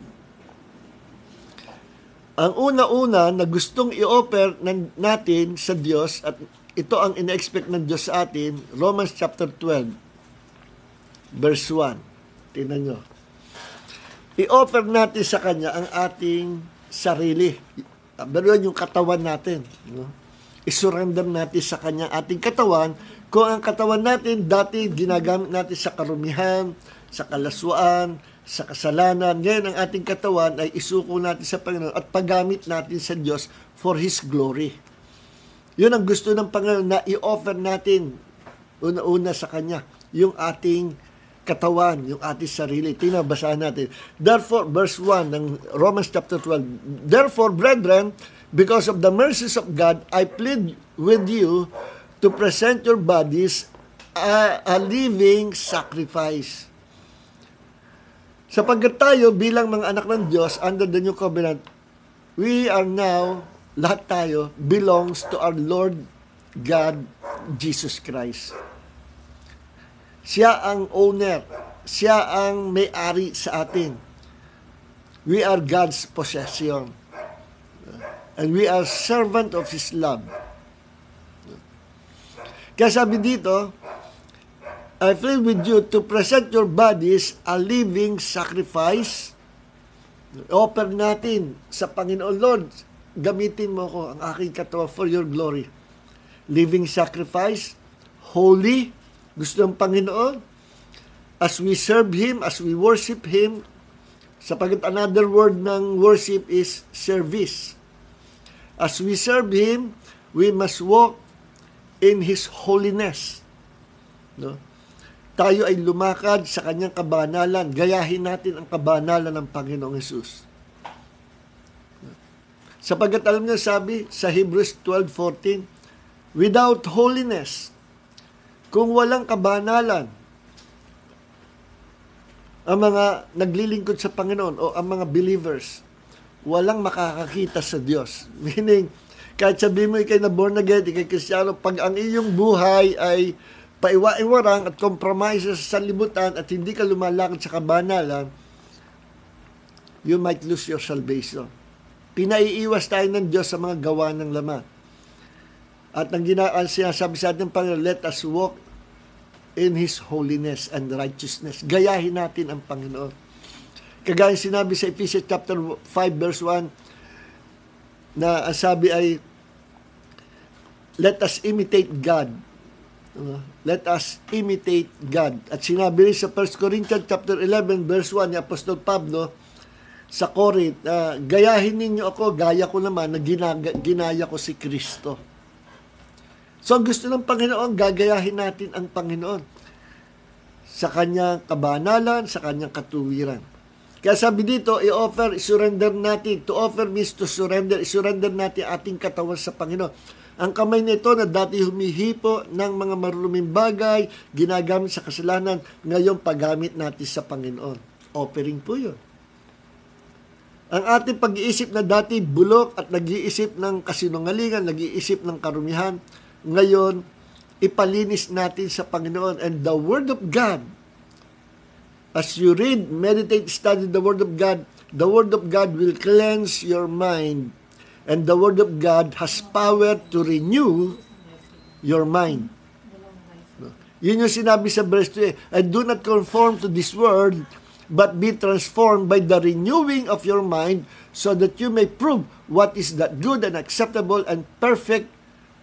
ang una-una na gustong i-offer natin sa Diyos, at ito ang ina-expect ng Diyos sa atin, Romans chapter 12, verse 1. Tingnan nyo. I-offer natin sa Kanya ang ating sarili. Pero yung katawan natin. No? I-surrender natin sa Kanya ating katawan. Kung ang katawan natin dati ginagamit natin sa karumihan, sa kalaswaan, sa kasalanan, ngayon ang ating katawan ay isuko natin sa Panginoon at paggamit natin sa Diyos for His glory. Yun ang gusto ng Panginoon na i-offer natin una-una sa Kanya, yung ating katawan, yung ating sarili. Tingnan, basahan natin. Therefore, verse 1 ng Romans chapter 12, therefore, brethren, because of the mercies of God, I plead with you to present your bodies a living sacrifice. Sapagkat tayo bilang mga anak ng Diyos under the new covenant, we are now, lahat tayo, belongs to our Lord God, Jesus Christ. Siya ang owner. Siya ang may-ari sa atin. We are God's possession. And we are servant of His love. Kaya sabi dito, I plead with you to present your bodies a living sacrifice. Offer natin sa Panginoon, Lord, gamitin mo ko ang aking katawan for your glory. Living sacrifice, holy, gusto ng Panginoon. As we serve Him, as we worship Him, sapagkat another word ng worship is service. As we serve Him, we must walk in His holiness. No? Tayo ay lumakad sa Kanyang kabanalan. Gayahin natin ang kabanalan ng Panginoong Hesus. Sapagkat alam niyo sabi sa Hebrews 12:14, without holiness, kung walang kabanalan, ang mga naglilingkod sa Panginoon o ang mga believers, walang makakakita sa Diyos. Meaning, kahit sabihin mo ikay na born again, ikay Kristiyano, pag ang iyong buhay ay paiwa-iwarang at compromises sa sanlibutan at hindi ka lumalakad sa kabanalan, you might lose your salvation. Pinaiiwas tayo ng Diyos sa mga gawa ng laman. At ang sinasabi sa atin, Panginoon, let us walk in His holiness and righteousness. Gayahin natin ang Panginoon. Kagaya sinabi sa Ephesians chapter 5 verse 1, na ang sabi ay, let us imitate God. Let us imitate God. At sinabi rin sa 1 Corinthians chapter 11 verse 1 ni Apostol Pablo sa Corinth, gayahin ninyo ako, gaya ko naman na ginaya ko si Kristo. So ang gusto ng Panginoon, gagayahin natin ang Panginoon sa Kanyang kabanalan, sa Kanyang katuwiran. Kaya sabi dito, i-offer, i-surrender natin. To offer means to surrender. I-surrender natin ating katawan sa Panginoon. Ang kamay nito na dati humihipo ng mga maruruming bagay, ginagamit sa kasalanan, ngayon paggamit natin sa Panginoon. Offering po yun. Ang ating pag-iisip na dati bulok at nag-iisip ng kasinungalingan, nag-iisip ng karumihan, ngayon, ipalinis natin sa Panginoon. And the Word of God, as you read, meditate, study the Word of God will cleanse your mind. And the Word of God has power to renew your mind. Yun yung sinabi sa verse 2. And do not conform to this world, but be transformed by the renewing of your mind, so that you may prove what is that good and acceptable and perfect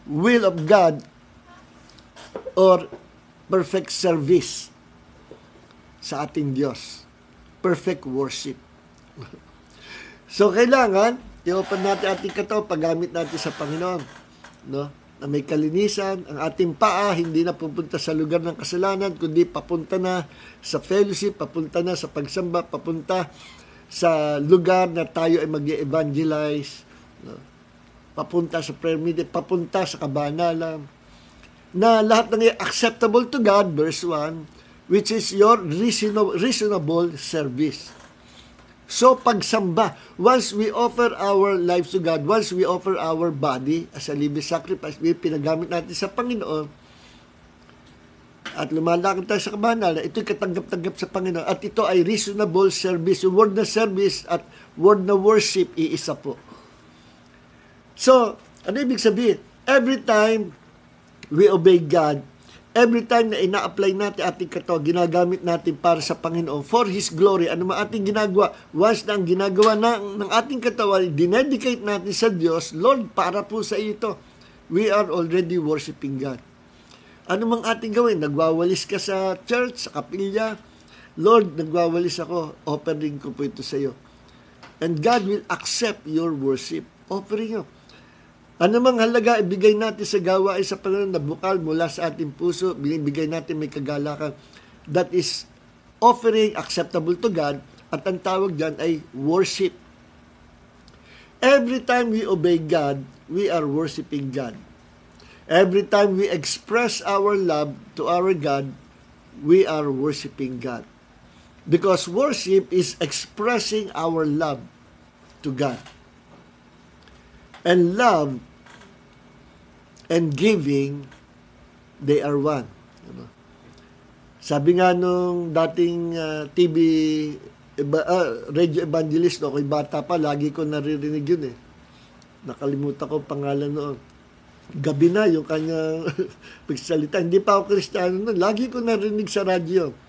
will of God, or perfect service sa ating Diyos. Perfect worship. So, kailangan i-open natin ating katawan, paggamit natin sa Panginoon. No? Na may kalinisan, ang ating paa hindi na pupunta sa lugar ng kasalanan, kundi papunta na sa fellowship, papunta na sa pagsamba, papunta sa lugar na tayo ay mag-evangelize. No? Papunta sa prayer meeting, papunta sa kabanalan. Na lahat ng acceptable to God, verse 1, which is your reasonable service. So, pagsamba, once we offer our lives to God, once we offer our body as a living sacrifice, pinagamit natin sa Panginoon, at lumalakad tayo sa kabanalan, ito'y katanggap-tanggap sa Panginoon, at ito ay reasonable service. Yung word na service at word na worship, iisa po. So, ano ibig sabihin? Every time we obey God, every time na ina-apply natin ating katawan, ginagamit natin para sa Panginoon, for His glory, ano man ating ginagawa, once na ang ginagawa ng ating katawan, dinedicate natin sa Diyos, Lord, para po sa ito, we are already worshiping God. Ano mang ating gawin? Nagwawalis ka sa church, sa kapilya, Lord, nagwawalis ako, offering ko po ito sa iyo. And God will accept your worship, offering nyo. Ano mang halaga, ibigay natin sa gawain sa Panginoon na bukal mula sa ating puso, binibigay natin may kagalakan. That is offering acceptable to God, at ang tawag dyan ay worship. Every time we obey God, we are worshiping God. Every time we express our love to our God, we are worshiping God. Because worship is expressing our love to God. And love and giving, they are one. Diba? Sabi nga nung dating TV, radio evangelist, no, ako'y bata pa, lagi ko naririnig yun eh. Nakalimutan ko pangalan noon. Gabi na yung kanyang pagsalita. Hindi pa ako Kristiyano noon. Lagi ko narinig sa radyo.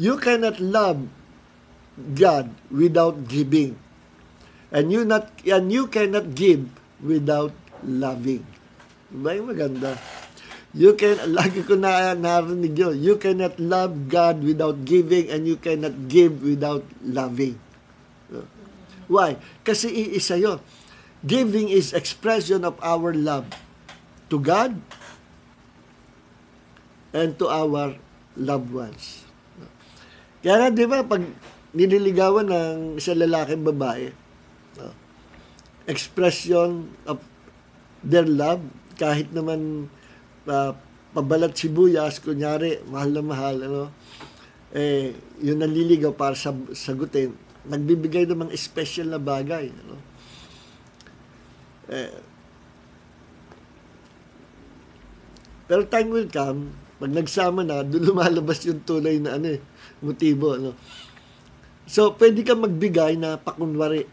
You cannot love God without giving. And you cannot give without loving. Diba yung maganda? Lagi ko narinig yun. You cannot love God without giving, and you cannot give without loving. Why? Kasi iisa yun. Giving is expression of our love to God and to our loved ones. Kaya nga, di ba, pag nililigawan ng isang lalaking babae, expression of their love, kahit naman pabalat sibuyas, kunyari, mahal na mahal, yung naliligaw para sagutin, nagbibigay ng mga special na bagay. Pero time will come, pag nagsama na, doon lumalabas yung tunay na motibo. So, pwede ka magbigay na pakunwari.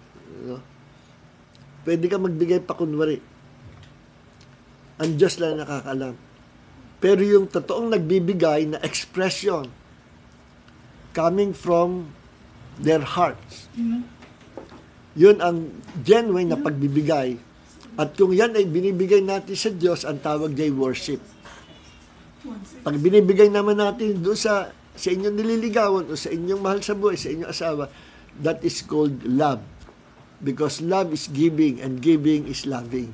Pwede ka magbigay pakunwari. Ang Diyos lang nakakaalam. Pero yung totoong nagbibigay na expression coming from their hearts, yun ang genuine na pagbibigay. At kung yan ay binibigay natin sa Diyos, ang tawag ay worship. Pag binibigay naman natin doon sa inyong nililigawan o sa inyong mahal sa buhay, sa inyong asawa, that is called love. Because love is giving and giving is loving.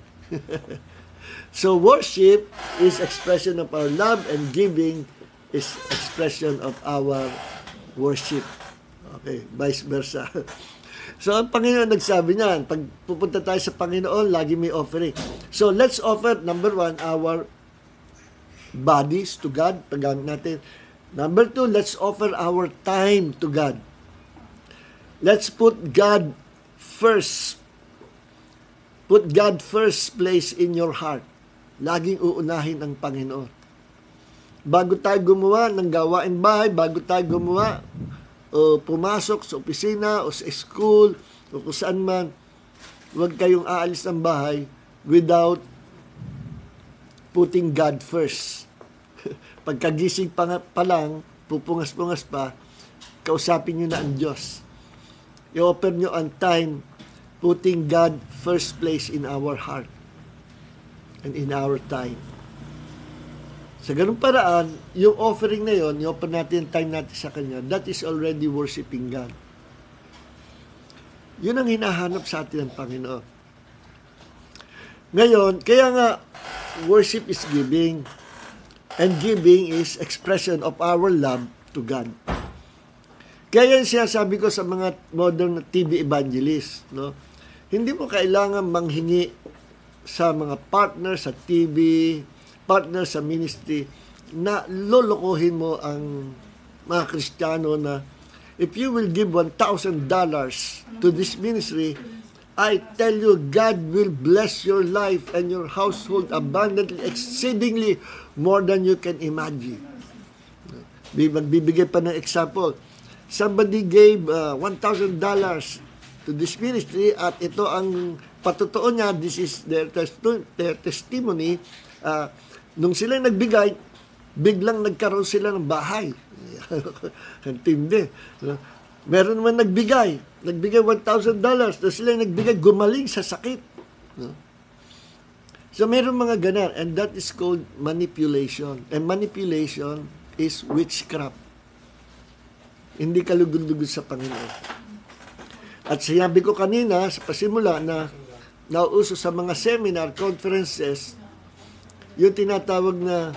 So worship is expression of our love and giving is expression of our worship. Okay, vice versa. So ang Panginoon nagsabi niyan, pag pupunta tayo sa Panginoon, lagi may offering. So let's offer, number 1, our bodies to God, paggamit natin. Number 2, let's offer our time to God. Let's put God first. Put God first place in your heart. Laging uunahin ang Panginoon. Bago tayo gumawa ng gawain bahay, bago tayo gumawa o pumasok sa opisina o sa school o kung saan man, huwag kayong aalis ng bahay without putting God first. Pagkagising pa lang, pupungas-pungas pa, kausapin nyo na ang Diyos. I-offer nyo ang time putting God first place in our heart and in our time. Sa ganung paraan, yung offering na yon, i-offer natin time natin sa Kanya, that is already worshiping God. Yun ang hinahanap sa atin ng Panginoon. Ngayon, kaya nga, worship is giving. And giving is expression of our love to God. Kaya yung sinasabi ko sa mga modern TV evangelist, hindi mo kailangan manghingi sa mga partner sa TV, partner sa ministry, na lolokohin mo ang mga Kristiyano na if you will give $1,000 to this ministry, I tell you, God will bless your life and your household abundantly, exceedingly more than you can imagine. Magbibigay pa ng example. Somebody gave $1,000 to this ministry at ito ang patotoo niya, this is their testimony. Nung sila nagbigay, biglang nagkaroon sila ng bahay. Antindi. Meron naman nagbigay $1,000, tapos sila nagbigay, gumaling sa sakit. So, meron mga ganar, and that is called manipulation. And manipulation is witchcraft. Hindi kalugod-lugod sa Panginoon. At sinabi ko kanina, sa pasimula, na nauuso sa mga seminar, conferences, yung tinatawag na,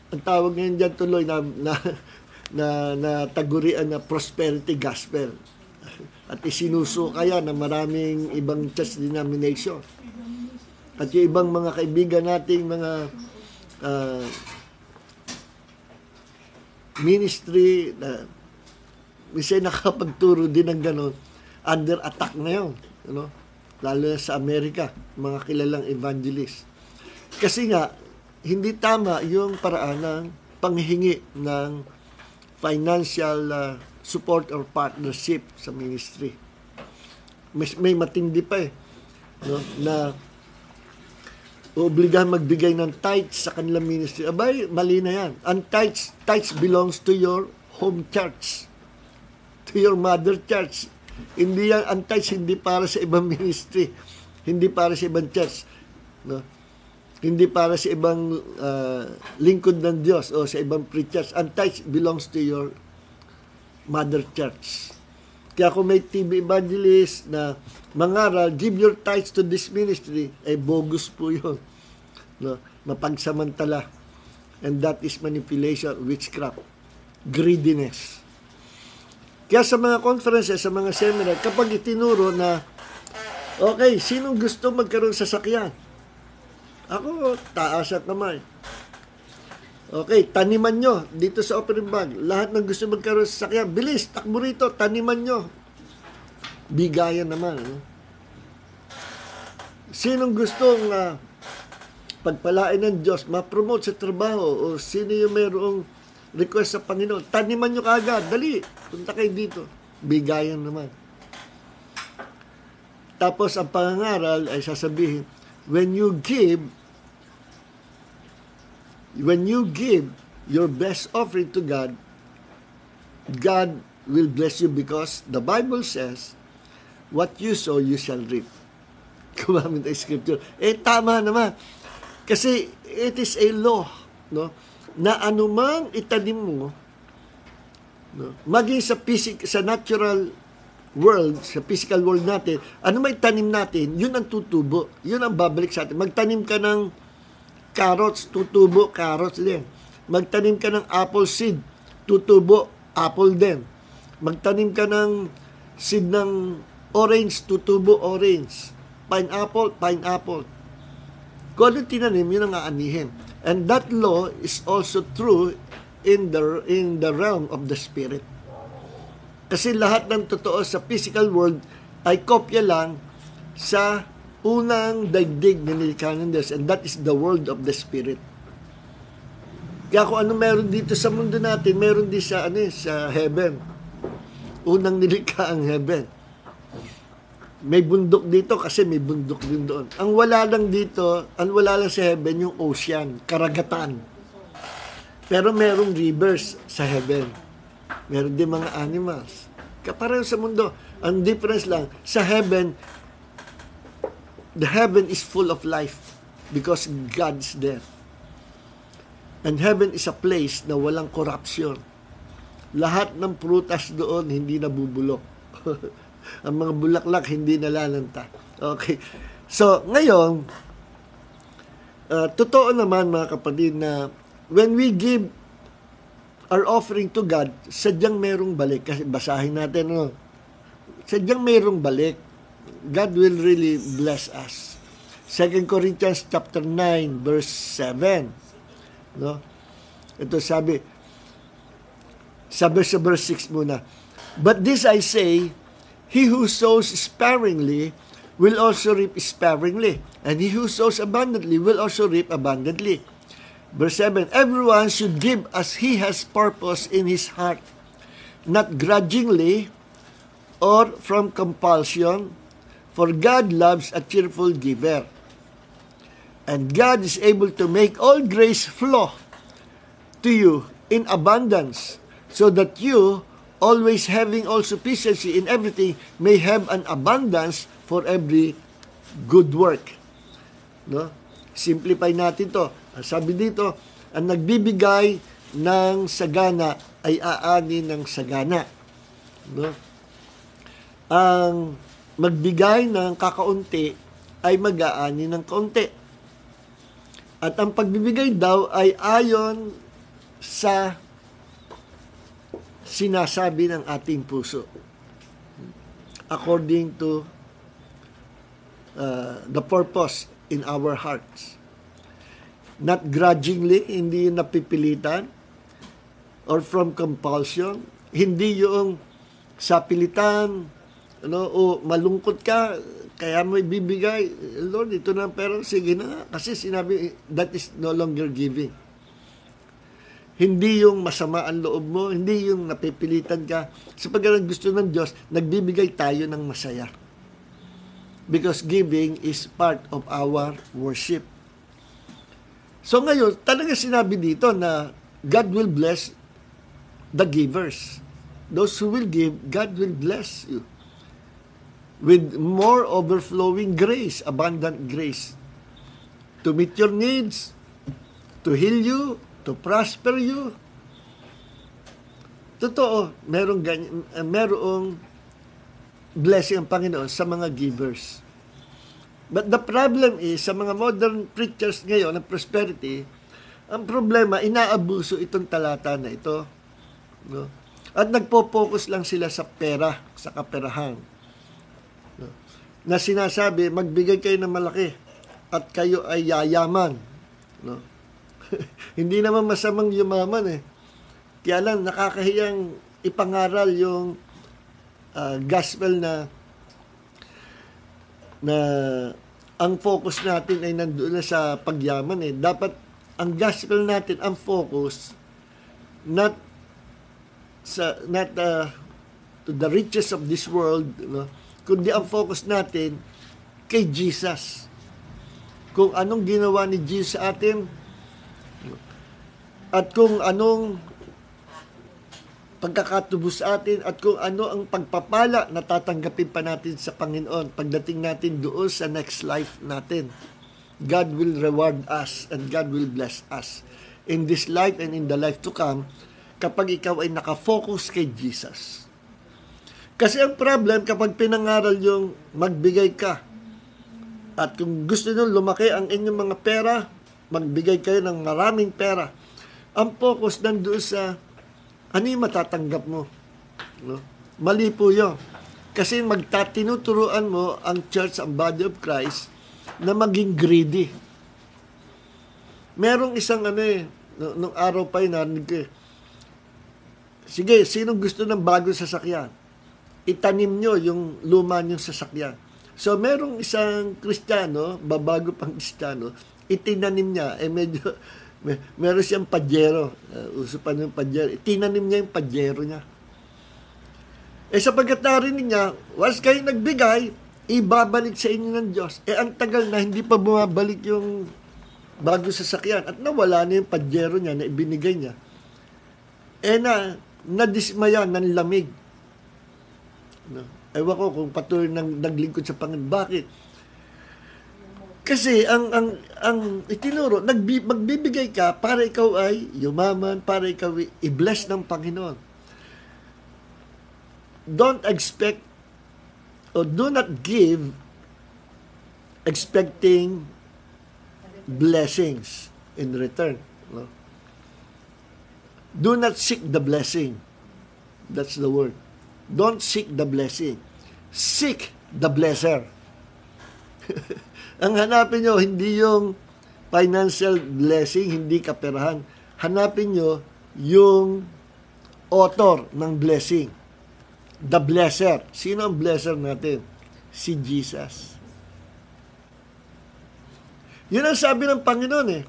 ang tawag ngayon dyan tuloy na tagurian na prosperity gospel. At isinuso kaya ng maraming ibang church denomination. At yung ibang mga kaibigan nating mga ministry na minsan nakapagturo din ng gano'n, under attack ngayon. Lalo na sa Amerika, mga kilalang evangelist. Kasi nga, hindi tama yung paraan ng panghihingi ng financial support or partnership sa ministry. May matindi pa na obligahan magbigay ng tithes sa kanilang ministry. Abay, mali na yan. Ang tithes belongs to your home church, to your mother church. Hindi yan, ang tithes hindi para sa ibang ministry, hindi para sa ibang church, hindi para sa ibang lingkod ng Diyos o sa ibang preachers. Ang tithes belongs to your mother church. Kaya kung may TV evangelist na mangaral, give your tithes to this ministry, ay bogus po yun. Mapagsamantala. And that is manipulation, witchcraft, greediness. Kaya sa mga conferences, sa mga seminar, kapag itinuro na, okay, sinong gusto magkaroon sa sasakyan? Ako, taas at kamay. Okay, taniman nyo dito sa opening bag. Lahat ng gusto magkaroon sa sasakyan, bilis, takbo rito, taniman nyo. Bigayan naman. Sinong gustong pagpalain ng Diyos, ma-promote sa trabaho, o sino yung mayroong request sa Panginoon, taniman nyo kaagad, dali, punta kayo dito. Bigayan naman. Tapos ang pangangaral ay sasabihin, when you give your best offering to God, God will bless you because the Bible says, what you sow, you shall reap. Kumamit ang scripture. Tama naman. Kasi it is a law, na anumang itanim mo, maging sa natural world, sa physical world natin, anumang itanim natin, yun ang tutubo. Yun ang babalik sa atin. Magtanim ka ng carrots, tutubo, carrots din. Magtanim ka ng apple seed, tutubo, apple din. Magtanim ka ng seed ng orange, tutubo, orange. Pineapple, pineapple. Kung ano tinanim, yun ang aanihin. And that law is also true in the realm of the spirit. Kasi lahat ng totoo sa physical world ay kopya lang sa unang daigdig na nilikha ng Diyos, and that is the world of the spirit. Kaya kung ano meron dito sa mundo natin, meron din sa heaven. Unang nilikha ang heaven. May bundok dito kasi may bundok din doon. Ang wala lang dito, ang wala lang sa heaven, yung ocean, karagatan. Pero merong rivers sa heaven. Meron din mga animals. Kapareho sa mundo. Ang difference lang, sa heaven, the heaven is full of life because God's there. And heaven is a place na walang corruption. Lahat ng prutas doon hindi nabubulok. Ang mga bulaklak hindi nalalanta. Okay. So, ngayon, totoo naman mga kapatid na when we give our offering to God, sadyang merong balik. Kasi basahin natin, sadyang merong balik. God will really bless us. 2 Corinthians chapter 9, verse 7. Ito sabi sa verse 6 muna. But this I say, he who sows sparingly will also reap sparingly, and he who sows abundantly will also reap abundantly. Verse 7, everyone should give as he has purpose in his heart, not grudgingly or from compulsion, for God loves a cheerful giver. And God is able to make all grace flow to you in abundance, so that you, always having all sufficiency in everything, may have an abundance for every good work. Simplify natin to. Sabi dito, ang nagbibigay ng sagana ay aani ng sagana. Ang magbigay ng kakaunti ay mag-aani ng kaunti. At ang pagbibigay daw ay ayon sa sinasabi ng ating puso. According to the purpose in our hearts. Not grudgingly, hindi napipilitan. or from compulsion. Hindi yung sa pilitan, o malungkot ka, kaya mo ibibigay, Lord, ito na ang pera, sige na. Kasi sinabi, that is no longer giving. Hindi yung masama ang loob mo, hindi yung napipilitan ka. Sapagkat gusto ng Diyos, nagbibigay tayo ng masaya. Because giving is part of our worship. So ngayon, talaga sinabi dito na God will bless the givers. Those who will give, God will bless you with more overflowing grace, abundant grace, to meet your needs, to heal you, to prosper you. Totoo, merong blessing ang Panginoon sa mga givers. But the problem is, sa mga modern preachers ngayon ng prosperity, ang problema, inaabuso itong talata na ito. No? At nagpo-focus lang sila sa pera, sa kaperahan. No? Na sinasabi, magbigay kayo ng malaki at kayo ay yayaman. No? Hindi naman masamang yumaman eh. Kaya lang, nakakahiyang ipangaral yung gospel na ang focus natin ay nandoon na sa pagyaman eh. Dapat ang gospel natin, ang focus not to the riches of this world, no? Kundi ang focus natin kay Jesus. Kung anong ginawa ni Jesus sa atin, at kung anong pagkakatubos sa atin, at kung ano ang pagpapala na tatanggapin pa natin sa Panginoon pagdating natin doon sa next life natin. God will reward us and God will bless us in this life and in the life to come kapag ikaw ay nakafocus kay Jesus. Kasi ang problem kapag pinangaral yung magbigay ka, at kung gusto nyo lumaki ang inyong mga pera, magbigay kayo ng maraming pera, ang focus nandoon sa ano yung matatanggap mo. No? Mali po yun. Kasi tinuturuan mo ang church, ang body of Christ, na maging greedy. Merong isang nung araw pa yun, narinig ko sige, sino gusto ng bagong sasakyan? Itanim nyo yung luma nyong sasakyan. So, merong isang Kristiyano, babago pang Kristiyano, itinanim niya, medyo meron siyang pajero. Uso pa yung pajero. Tinanim niya yung pajero niya. Sapagkat narinig niya, once kayo nagbigay, ibabalik sa inyo ng Diyos. Ang tagal na hindi pa bumabalik yung bago sasakyan. At nawala na yung pajero niya na ibinigay niya. Nadismaya ng lamig. No? Ewan ko kung patuloy naglingkod sa Panginoon. Bakit? Kasi ang itinuro, magbibigay ka para ikaw ay yumaman, para ikaw ay i-bless ng Panginoon. Don't expect or do not give expecting blessings in return. No? Do not seek the blessing. That's the word. Don't seek the blessing. Seek the blesser. Ang hanapin nyo, hindi yung financial blessing, hindi kaperahan. Hanapin nyo yung author ng blessing. The blesser. Sino ang blesser natin? Si Jesus. Yun ang sabi ng Panginoon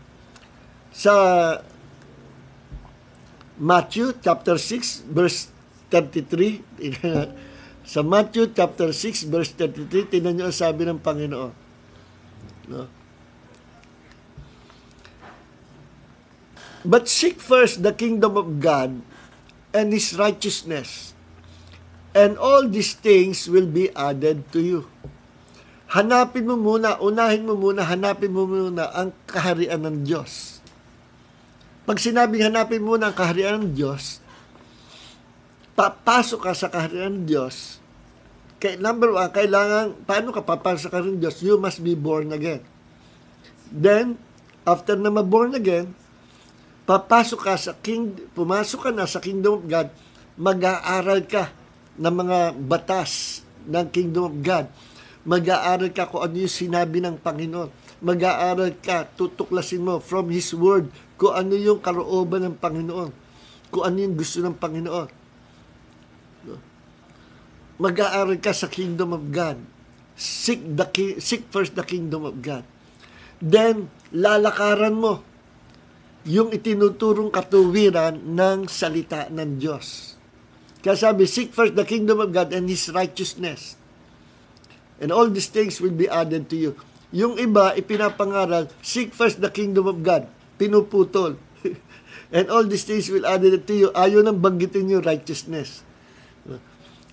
sa Matthew chapter 6 verse 33. Sa Matthew chapter 6 verse 33, tingnan niyo ang sabi ng Panginoon. No? But seek first the kingdom of God and His righteousness, and all these things will be added to you. Hanapin mo muna ang kaharian ng Diyos. Pag sinabing hanapin muna ang kaharian ng Diyos, papasok ka sa kaharian ng Diyos. Number one, paano ka papasok sa kaharian ng Diyos? You must be born again. Then, after na ma-born again, pumasok ka na sa kingdom of God, mag-aaral ka ng mga batas ng kingdom of God. Mag-aaral ka kung ano yung sinabi ng Panginoon. Mag-aaral ka, tutuklasin mo from His Word kung ano yung kalooban ng Panginoon. kung ano yung gusto ng Panginoon. No? Mag-aaral ka sa kingdom of God. Seek first the kingdom of God. Then, lalakaran mo yung itinuturong katuwiran ng salita ng Diyos. Kaya sabi, seek first the kingdom of God and His righteousness. And all these things will be added to you. Yung iba, ipinapangaral, seek first the kingdom of God. Pinuputol. And all these things will added to you. Ayaw nang banggitin yung righteousness.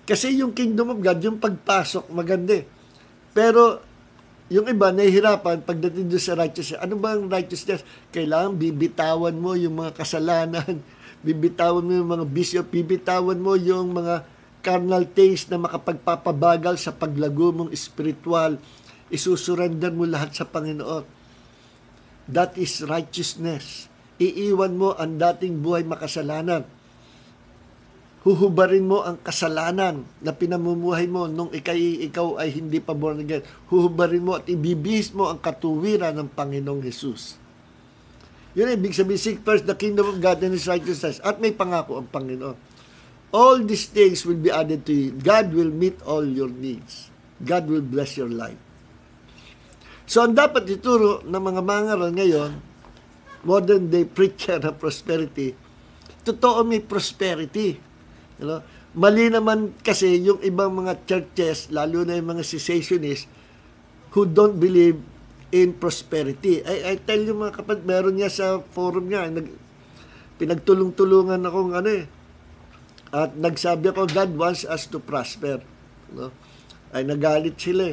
Kasi yung kingdom of God, yung pagpasok, maganda. Pero, yung iba, nahihirapan pagdating doon sa righteousness. Ano ba ang righteousness? Kailangan bibitawan mo yung mga kasalanan. Bibitawan mo yung mga bisyo. Bibitawan mo yung mga carnal things na makapagpapabagal sa paglago mong spiritual. Isusurrender mo lahat sa Panginoon. That is righteousness. Iiwan mo ang dating buhay makasalanan. Huhubarin mo ang kasalanan na pinamumuhay mo nung ikaw ay hindi pa born again. Huhubarin mo at ibibihis mo ang katuwiran ng Panginoong Jesus. Yun ay ibig sabihin, seek first the kingdom of God and His righteousness. At may pangako ang Panginoon. All these things will be added to you. God will meet all your needs. God will bless your life. So, ang dapat ituro ng mga mangaral ngayon, modern day preacher ng prosperity, totoo may prosperity. You know? Mali naman kasi yung ibang mga churches, lalo na yung mga cessationists, who don't believe in prosperity. I tell you mga kapatid, meron niya sa forum niya, pinagtulong-tulungan akong at nagsabi ako, God wants us to prosper. No? Ay nagalit sila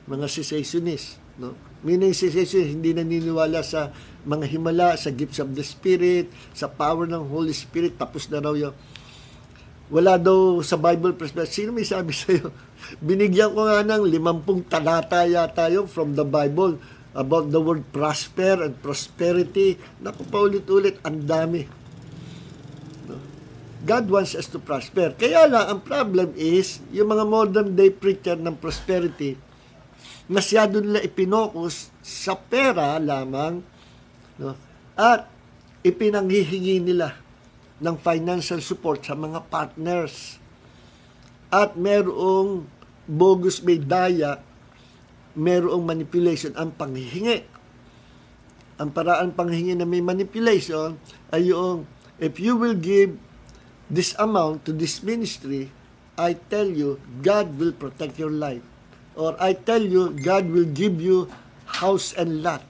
mga cessationists. No? Meaning cessationists, hindi naniniwala sa mga himala, sa gifts of the Spirit, sa power ng Holy Spirit, tapos na raw yung wala daw sa Bible perspective. Sino may sabi sa'yo? Binigyan ko nga ng 50 talata yata yung from the Bible about the word prosper and prosperity. Naku, paulit-ulit, ang dami. No? God wants us to prosper. Kaya lang, ang problem is, yung mga modern day preacher ng prosperity, masyado nila ipinokus sa pera lamang, no? At ipinanghihingi nila ng financial support sa mga partners. At merong bogus may daya, merong manipulation ang panghihingi. Ang paraan panghihingi na may manipulation ay yung, if you will give this amount to this ministry, I tell you, God will protect your life. Or I tell you, God will give you house and lot.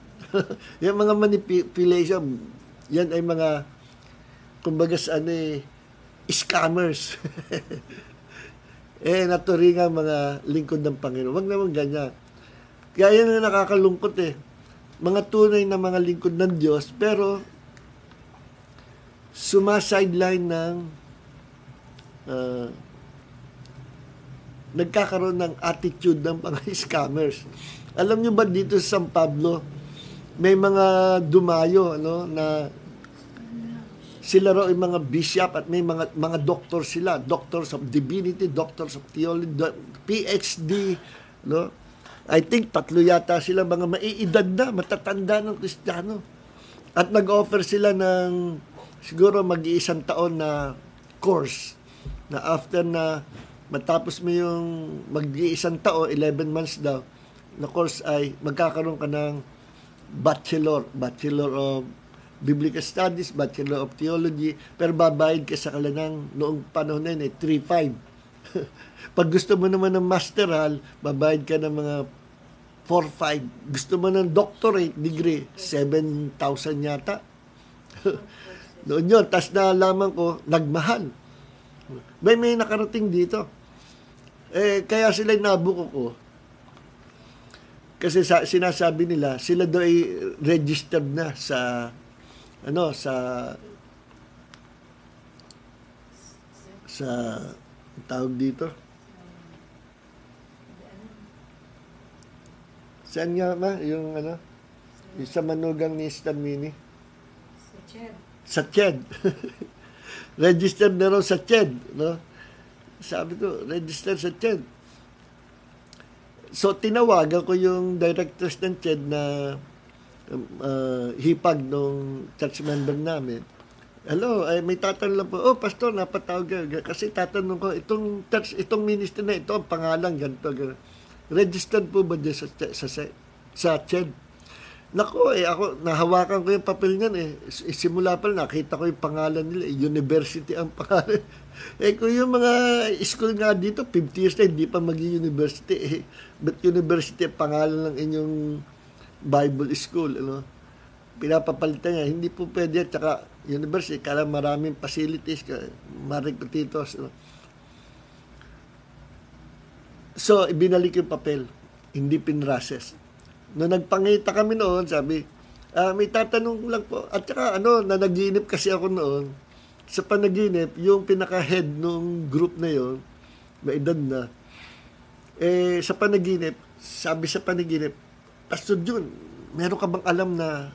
Yung mga manipulation, yan ay mga kumbaga scammers. Naturingan mga lingkod ng Panginoon. Wag naman ganyan. Kaya yan na nakakalungkot Mga tunay na mga lingkod ng Diyos, pero sumasideline ng nagkakaroon ng attitude ng mga scammers. Alam nyo ba dito sa San Pablo, may mga dumayo na sila raw ay mga bishop at may mga doctor sila, doctors of divinity, doctors of theology, PhD, no? I think 3 yata sila, mga maiidad na, matatanda ng Kristiyano. At nag-offer sila ng siguro mag-iisang taon na course na after na matapos mo yung mag-iisang taon, 11 months daw, na course ay magkakaroon ka ng Bachelor of Biblical Studies, Bachelor of Theology, pero babayad ka sa kalanang noong panahon na yun 3,500. Pag gusto mo naman ng masteral, babayad ka ng mga 4,500. Gusto mo ng doctorate degree, 7,000 yata. Noon yun, tas nalaman ko, nagmahal. May nakarating dito. Kaya sila nabuko ko. Kasi sinasabi nila, sila daw ay registered na sa tawag dito. Saan nga ba? Yung yung sa manugang ni Stan Mini? Sa CHED. Registered na raw sa CHED. No? Sabi ko, registered sa CHED. So, tinawagan ko yung directors ng CHED na hipag nung church member namin. Hello, ay may tatanong lang po. Oh, pastor, napatawag ka. Kasi tatanong ko, itong ministry na ito, ang pangalan, ganito, ganito. Registered po ba dyan sa CHED? Nako, ako, nahawakan ko yung papel niyan eh. Simula pa nakita ko yung pangalan nila. University ang pangalan. Kung yung mga school nga dito, 50 years na, hindi pa mag-university eh. But university ang pangalan ng inyong Bible school, ano? Pinapapalitan niya, hindi po pwede, tsaka university, kaya maraming facilities, marikutitos. No? So, ibinalik yung papel, hindi pinrases. Nung nagpangita kami noon, sabi, may tatanong lang po, at saka nanaginip kasi ako noon, sa panaginip, yung pinaka-head nung group na yon, may edad na, sa panaginip, sabi sa panaginip, Pastor Jun, meron ka bang alam na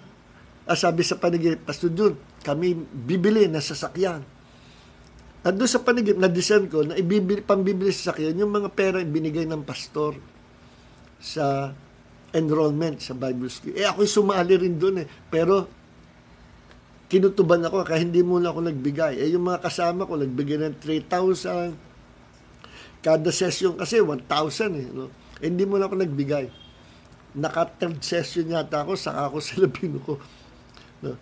sabi sa panaginip, Pastor Jun, kami bibili na sasakyan. At doon sa panaginip, na-discern ko na pambibili sa sasakyan, yung mga pera binigay ng pastor sa enrollment sa Bible School. Ako'y sumali rin doon eh. Pero, kinutuban ako, kaya hindi muna ako nagbigay. Yung mga kasama ko, nagbigay ng 3,000. Kada session kasi, 1,000 eh. No? Hindi muna ako nagbigay. Naka-third session yata ako, saka ako sa labino ko. No?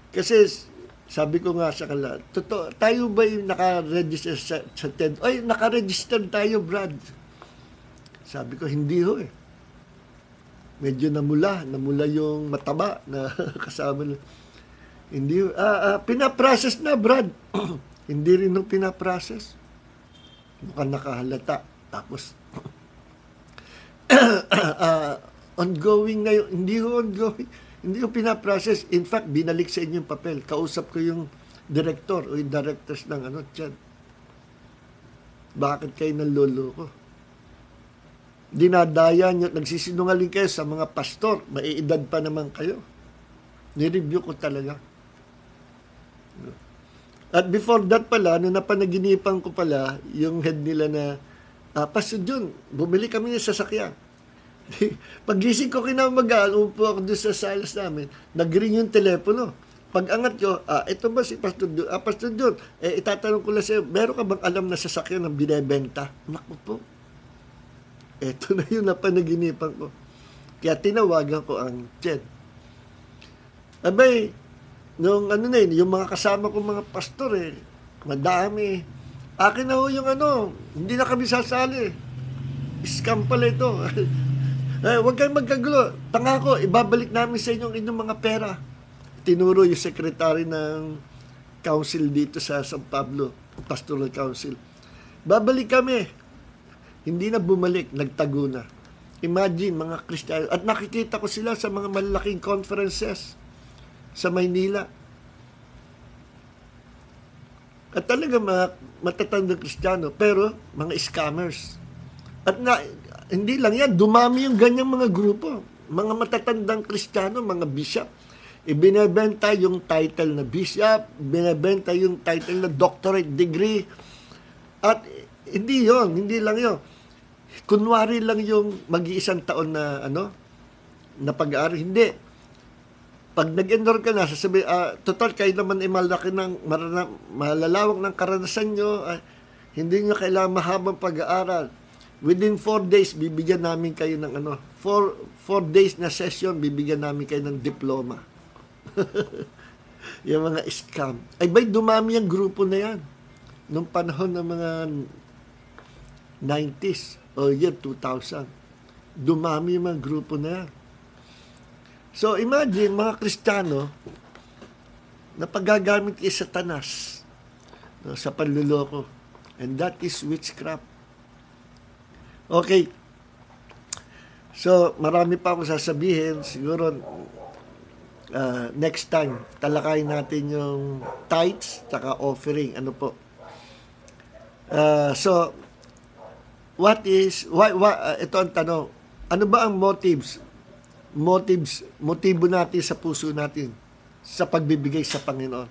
Kasi sabi ko nga sa kanila, totoo, tayo ba yung naka-register sa TED? Ay, naka-register tayo, Brad. Sabi ko, hindi ho eh. Medyo namula yung mataba na kasama na. Hindi ho. Pinaprocess na, Brad. Hindi rin nung pinaprocess. Mukhang nakahalata. Tapos, ongoing na yun. Hindi ho ongoing. Hindi ko pinaprocess. In fact, binalik sa inyo yung papel. Kausap ko yung director o yung directors ng CHED. Bakit kayo nanloloko? Dinadaya nyo, nagsisinungaling kayo sa mga pastor. Maiedad pa naman kayo. Nireview ko talaga. At before that pala, nung napanaginipan ko pala, yung head nila na, Pastor Jun, bumili kami ng sasakyan. Pagising ko kinamagaan, umupo ako doon sa salas namin, nag-ring yung telepono. Pag-angat ko, ito ba si Pastor Jun? Pastor Jun, itatanong ko lang sa'yo, meron ka bang alam na sasakyan ng binebenta? Naku po. Ito na yung napanaginipan ko. Kaya tinawagan ko ang CHED. Abay, nung yung mga kasama ko mga pastor madami. Akin na ho yung hindi na kami sasali. Scam pala ito. Huwag kayong magkagulo. Tanga ko, ibabalik namin sa inyong mga pera. Tinuro yung secretary ng council dito sa San Pablo, Pastoral Council. Babalik kami. Hindi na bumalik, nagtago na. Imagine, mga Kristiyano. At nakikita ko sila sa mga malalaking conferences sa Maynila. At talaga mga matatandang Kristiyano, pero mga scammers. At hindi lang yan, dumami yung ganyang mga grupo. Mga matatandang Kristiyano, mga bishop. Ibinebenta yung title na bishop, binebenta yung title na doctorate degree. At hindi lang yon. Kunwari lang yung mag-iisang taon na na pag-aaral. Hindi. Pag nag-enroll ka na, sasabi, total kayo naman malaki ng malalawak ng karanasan nyo, hindi nyo kailangan mahabang pag-aaral. Within 4 days, bibigyan namin kayo ng 4 days na session, bibigyan namin kayo ng diploma. Yung mga scam. Ay, bay, dumami ang grupo na yan. Nung panahon ng mga 90s o year 2000. Dumami yung mga grupo na yan. So, imagine, mga Kristiyano, na paggagamit kay Satanas sa panluloko. And that is witchcraft. Okay. So, marami pa akong sasabihin. Siguro, next time, talakayin natin yung tithes tsaka offering. Ano po? So, ito ang tanong. Ano ba ang motibo natin sa puso natin sa pagbibigay sa Panginoon?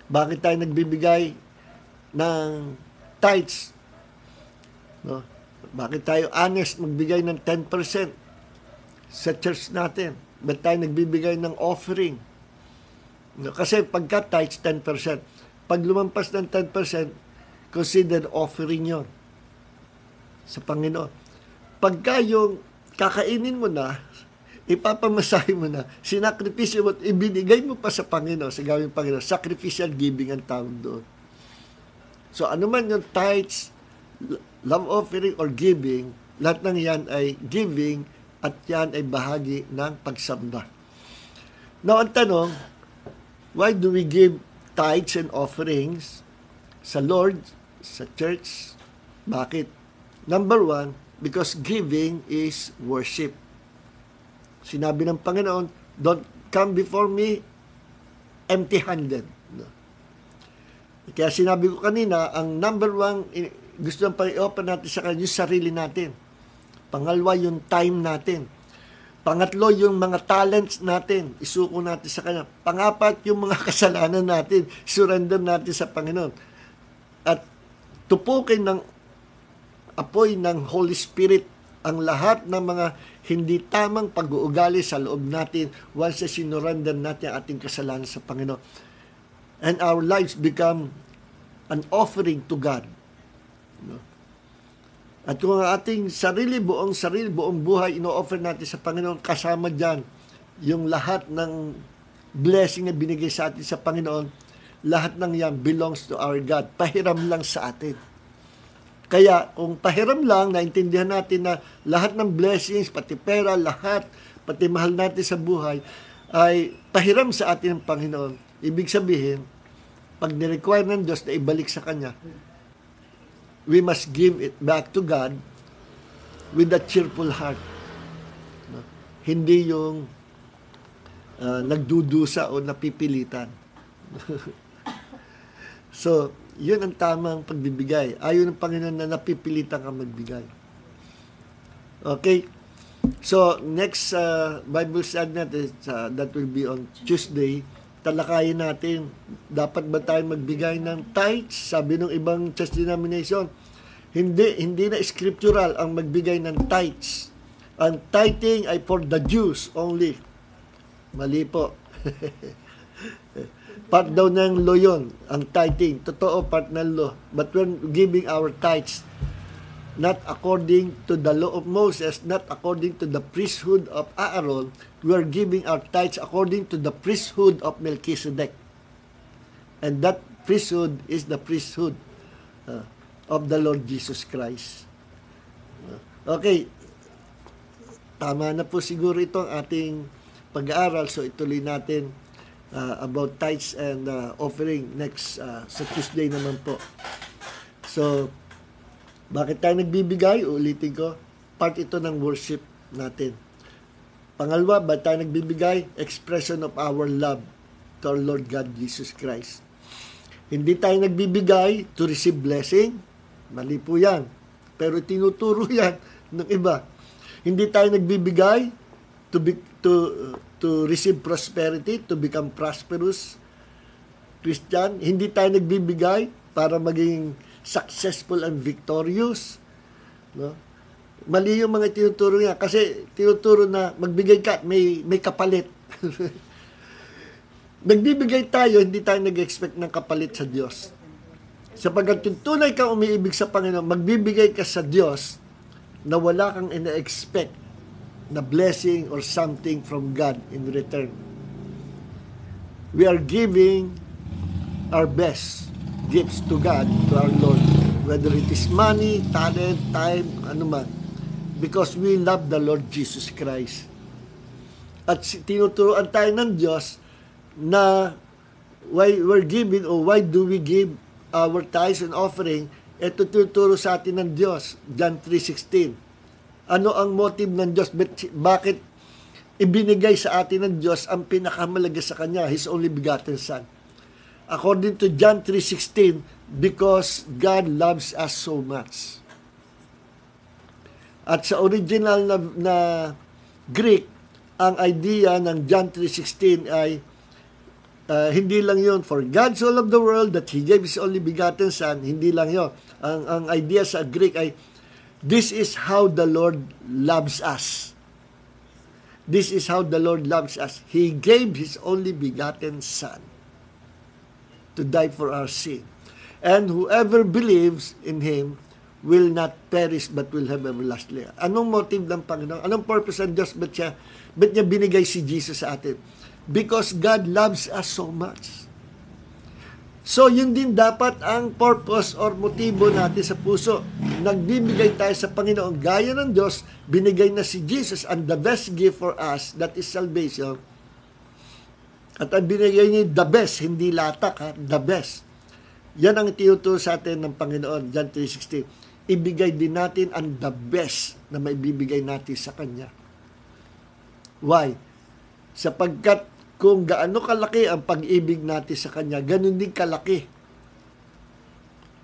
Bakit tayo nagbibigay ng tithes? No? Bakit tayo honest magbigay ng 10% sa church natin? Bakit tayo nagbibigay ng offering? No, kasi pagka tithes, 10%. Pag lumampas ng 10%, considered offering yon sa Panginoon. Pagka yung kakainin mo na, ipapamasahe mo na, sinakripisyo mo, ibinigay mo pa sa Panginoon, sa gawing Panginoon, sacrificial giving ang tawag doon. So ano man yung tithes, love offering, or giving, lahat ng yan ay giving at yan ay bahagi ng pagsamba. Now, ang tanong, why do we give tithes and offerings sa Lord, sa church? Bakit? Number one, because giving is worship. Sinabi ng Panginoon, don't come before me empty-handed. No? Kaya sinabi ko kanina, ang number one, gusto nang i-open natin sa kanya, yung sarili natin. Pangalawa, yung time natin. Pangatlo, yung mga talents natin, isuko natin sa Kanya. Pangapat, yung mga kasalanan natin, surrender natin sa Panginoon. At tupukin ng apoy ng Holy Spirit ang lahat ng mga hindi tamang pag-uugali sa loob natin once na sinurrender natin ang ating kasalanan sa Panginoon. And our lives become an offering to God. No? At kung ang ating buong buhay, ino-offer natin sa Panginoon, kasama dyan yung lahat ng blessing na binigay sa atin sa Panginoon, lahat ng yan belongs to our God. Pahiram lang sa atin. Kaya kung pahiram lang, naintindihan natin na lahat ng blessings, pati pera, lahat, pati mahal natin sa buhay, ay pahiram sa atin ng Panginoon. Ibig sabihin, pag nirequire ng Diyos na ibalik sa Kanya, we must give it back to God with a cheerful heart. No? Hindi yung nagdudusa o napipilitan. So, yun ang tamang pagbibigay. Ayaw ng Panginoon na napipilitan ka magbigay. Okay? So, next Bible study natin, that will be on Tuesday, talakayin natin, dapat ba tayo magbigay ng tithes? Sabi ng ibang church denomination, hindi na scriptural ang magbigay ng tithes. Ang tithing ay for the Jews only. Mali po. Part daw ng law yun, ang tithing. Totoo, part ng law. But we're giving our tithes not according to the law of Moses, not according to the priesthood of Aaron. We are giving our tithes according to the priesthood of Melchizedek. And that priesthood is the priesthood of the Lord Jesus Christ. Okay. Tama na po siguro ito ang ating pag-aaral. So ituloy natin about tithes and offering next sa Tuesday naman po. So, bakit tayo nagbibigay? Ulitin ko, part ito ng worship natin. Pangalawa, bakit tayo nagbibigay? Expression of our love to our Lord God Jesus Christ. Hindi tayo nagbibigay to receive blessing. Mali po yan. Pero tinuturo yan ng iba. Hindi tayo nagbibigay to receive prosperity, to become prosperous Christian. Hindi tayo nagbibigay para maging successful and victorious. No? Mali yung mga tinuturo niya. Kasi tinuturo na magbigay ka, may kapalit. Nagbibigay tayo, hindi tayo nag-expect ng kapalit sa Diyos. Sapagkat yung tunay kang umiibig sa Panginoon, magbibigay ka sa Diyos na wala kang ina-expect na blessing or something from God in return. We are giving our best gifts to God, to our Lord, whether it is money, talent, time, anuman, because we love the Lord Jesus Christ. At tinuturoan tayo ng Diyos na why we're giving or why do we give our tithes and offering, ito tuturo sa atin ng Diyos, John 3:16. Ano ang motive ng Diyos? Bakit ibinigay sa atin ng Diyos ang pinakamalaga sa Kanya, His only begotten Son? According to John 3:16, because God loves us so much. At sa original na Greek, ang idea ng John 3:16 ay hindi lang yon, for God so loved the world that He gave His only begotten Son. Hindi lang yon. Ang idea sa Greek ay, this is how the Lord loves us. This is how the Lord loves us. He gave His only begotten Son to die for our sin. And whoever believes in Him will not perish but will have everlasting life. Anong motive ng Panginoon? Anong purpose ng Diyos? Ba't niya binigay si Jesus sa atin? Because God loves us so much. So, yun din dapat ang purpose or motibo natin sa puso. Nagbibigay tayo sa Panginoon. Gaya ng Diyos, binigay na si Jesus and the best gift for us, that is salvation. At ang binigay niya, the best, hindi latak, ha? The best. Yan ang tinuturo sa atin ng Panginoon, John 3:16. Ibigay din natin ang the best na maibibigay natin sa Kanya. Why? Sapagkat kung gaano kalaki ang pag-ibig natin sa Kanya, ganun din kalaki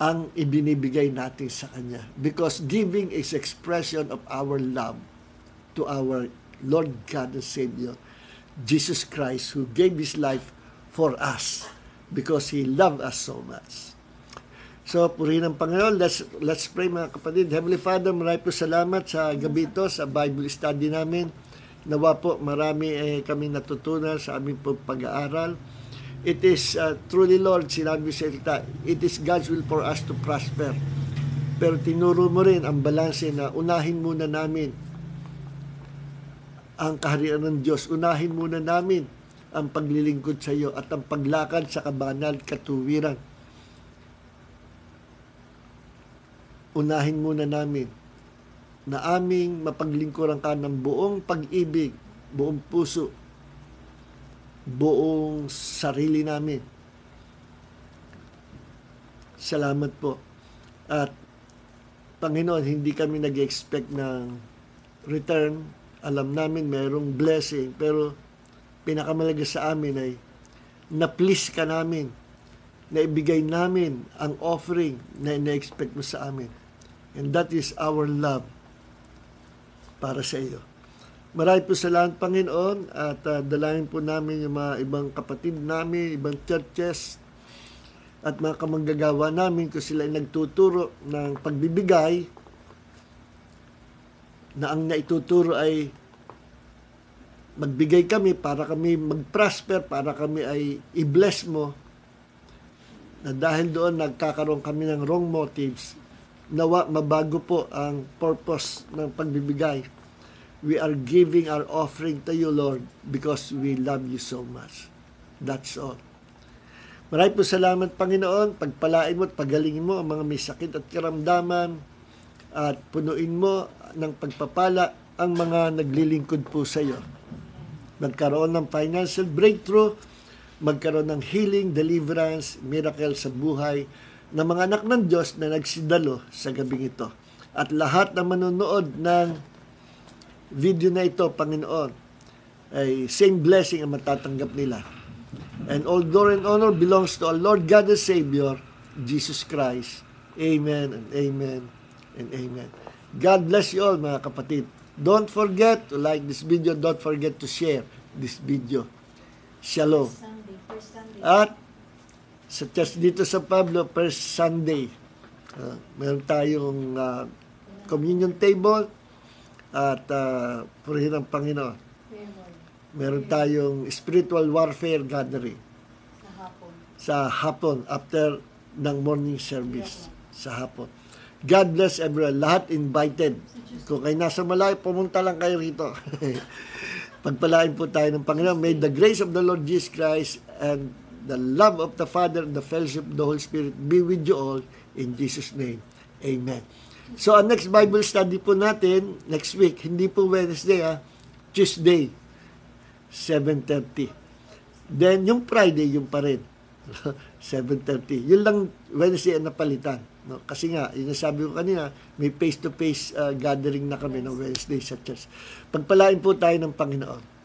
ang ibinibigay natin sa Kanya. Because giving is expression of our love to our Lord God and Savior, Jesus Christ, who gave His life for us because He loved us so much. So, purihin ang Panginoon. Let's pray, mga kapatid. Heavenly Father, marami po salamat sa gabi ito, sa Bible study namin. Nawa po, marami kami natutunan sa aming pag-aaral. It is truly, Lord, sinabi sa ita, it is God's will for us to prosper. Pero tinuro mo rin ang balanse na unahin muna namin ang kaharian ng Diyos. Unahin muna namin ang paglilingkod sa iyo at ang paglakad sa kabanal katuwiran. Unahin muna namin na aming mapaglingkuran ka ng buong pag-ibig, buong puso, buong sarili namin. Salamat po. At Panginoon, hindi kami nag-expect ng return. Alam namin mayroong blessing, pero pinakamalaga sa amin ay na-please ka namin, na ibigay namin ang offering na ina-expect mo sa amin. And that is our love para sa iyo. Marami po salamat, Panginoon, at dalangin po namin yung mga ibang kapatid namin, ibang churches, at mga kamanggagawa namin kung sila ay nagtuturo ng pagbibigay, na ang naituturo ay magbigay kami para kami mag-prosper, para kami ay i-bless mo, na dahil doon nagkakaroon kami ng wrong motives, nawa mabago po ang purpose ng pagbibigay. We are giving our offering to you, Lord, because we love you so much. That's all. Maraming po salamat, Panginoon. Pagpalain mo at pagalingin mo ang mga may sakit at karamdaman at punuin mo ng pagpapala ang mga naglilingkod po sa iyo. Magkaroon ng financial breakthrough, magkaroon ng healing, deliverance, miracle sa buhay ng mga anak ng Diyos na nagsidalo sa gabing ito. At lahat na manonood ng video na ito, Panginoon, ay same blessing ang matatanggap nila. And all glory and honor belongs to our Lord God and Savior, Jesus Christ. Amen and amen and amen. God bless you all, mga kapatid. Don't forget to like this video. Don't forget to share this video. Shalom. At sa church dito sa Pablo, first Sunday, meron tayong communion table at purihin ang Panginoon. Meron tayong spiritual warfare gathering sa hapon after ng morning service sa hapon. God bless everyone. Lahat invited. Kung kayo nasa malayo, pumunta lang kayo rito. Pagpalain po tayo ng Panginoon. May the grace of the Lord Jesus Christ and the love of the Father, the fellowship of the Holy Spirit be with you all in Jesus' name. Amen. So, ang next Bible study po natin, next week, hindi po Wednesday, Tuesday, 7:30. Then, yung Friday, yung pa rin, 7:30. Yun lang Wednesday ang napalitan. No? Kasi nga, yung sabi ko kanina, may face-to-face gathering na kami ng Wednesday sa church. Pagpalain po tayo ng Panginoon.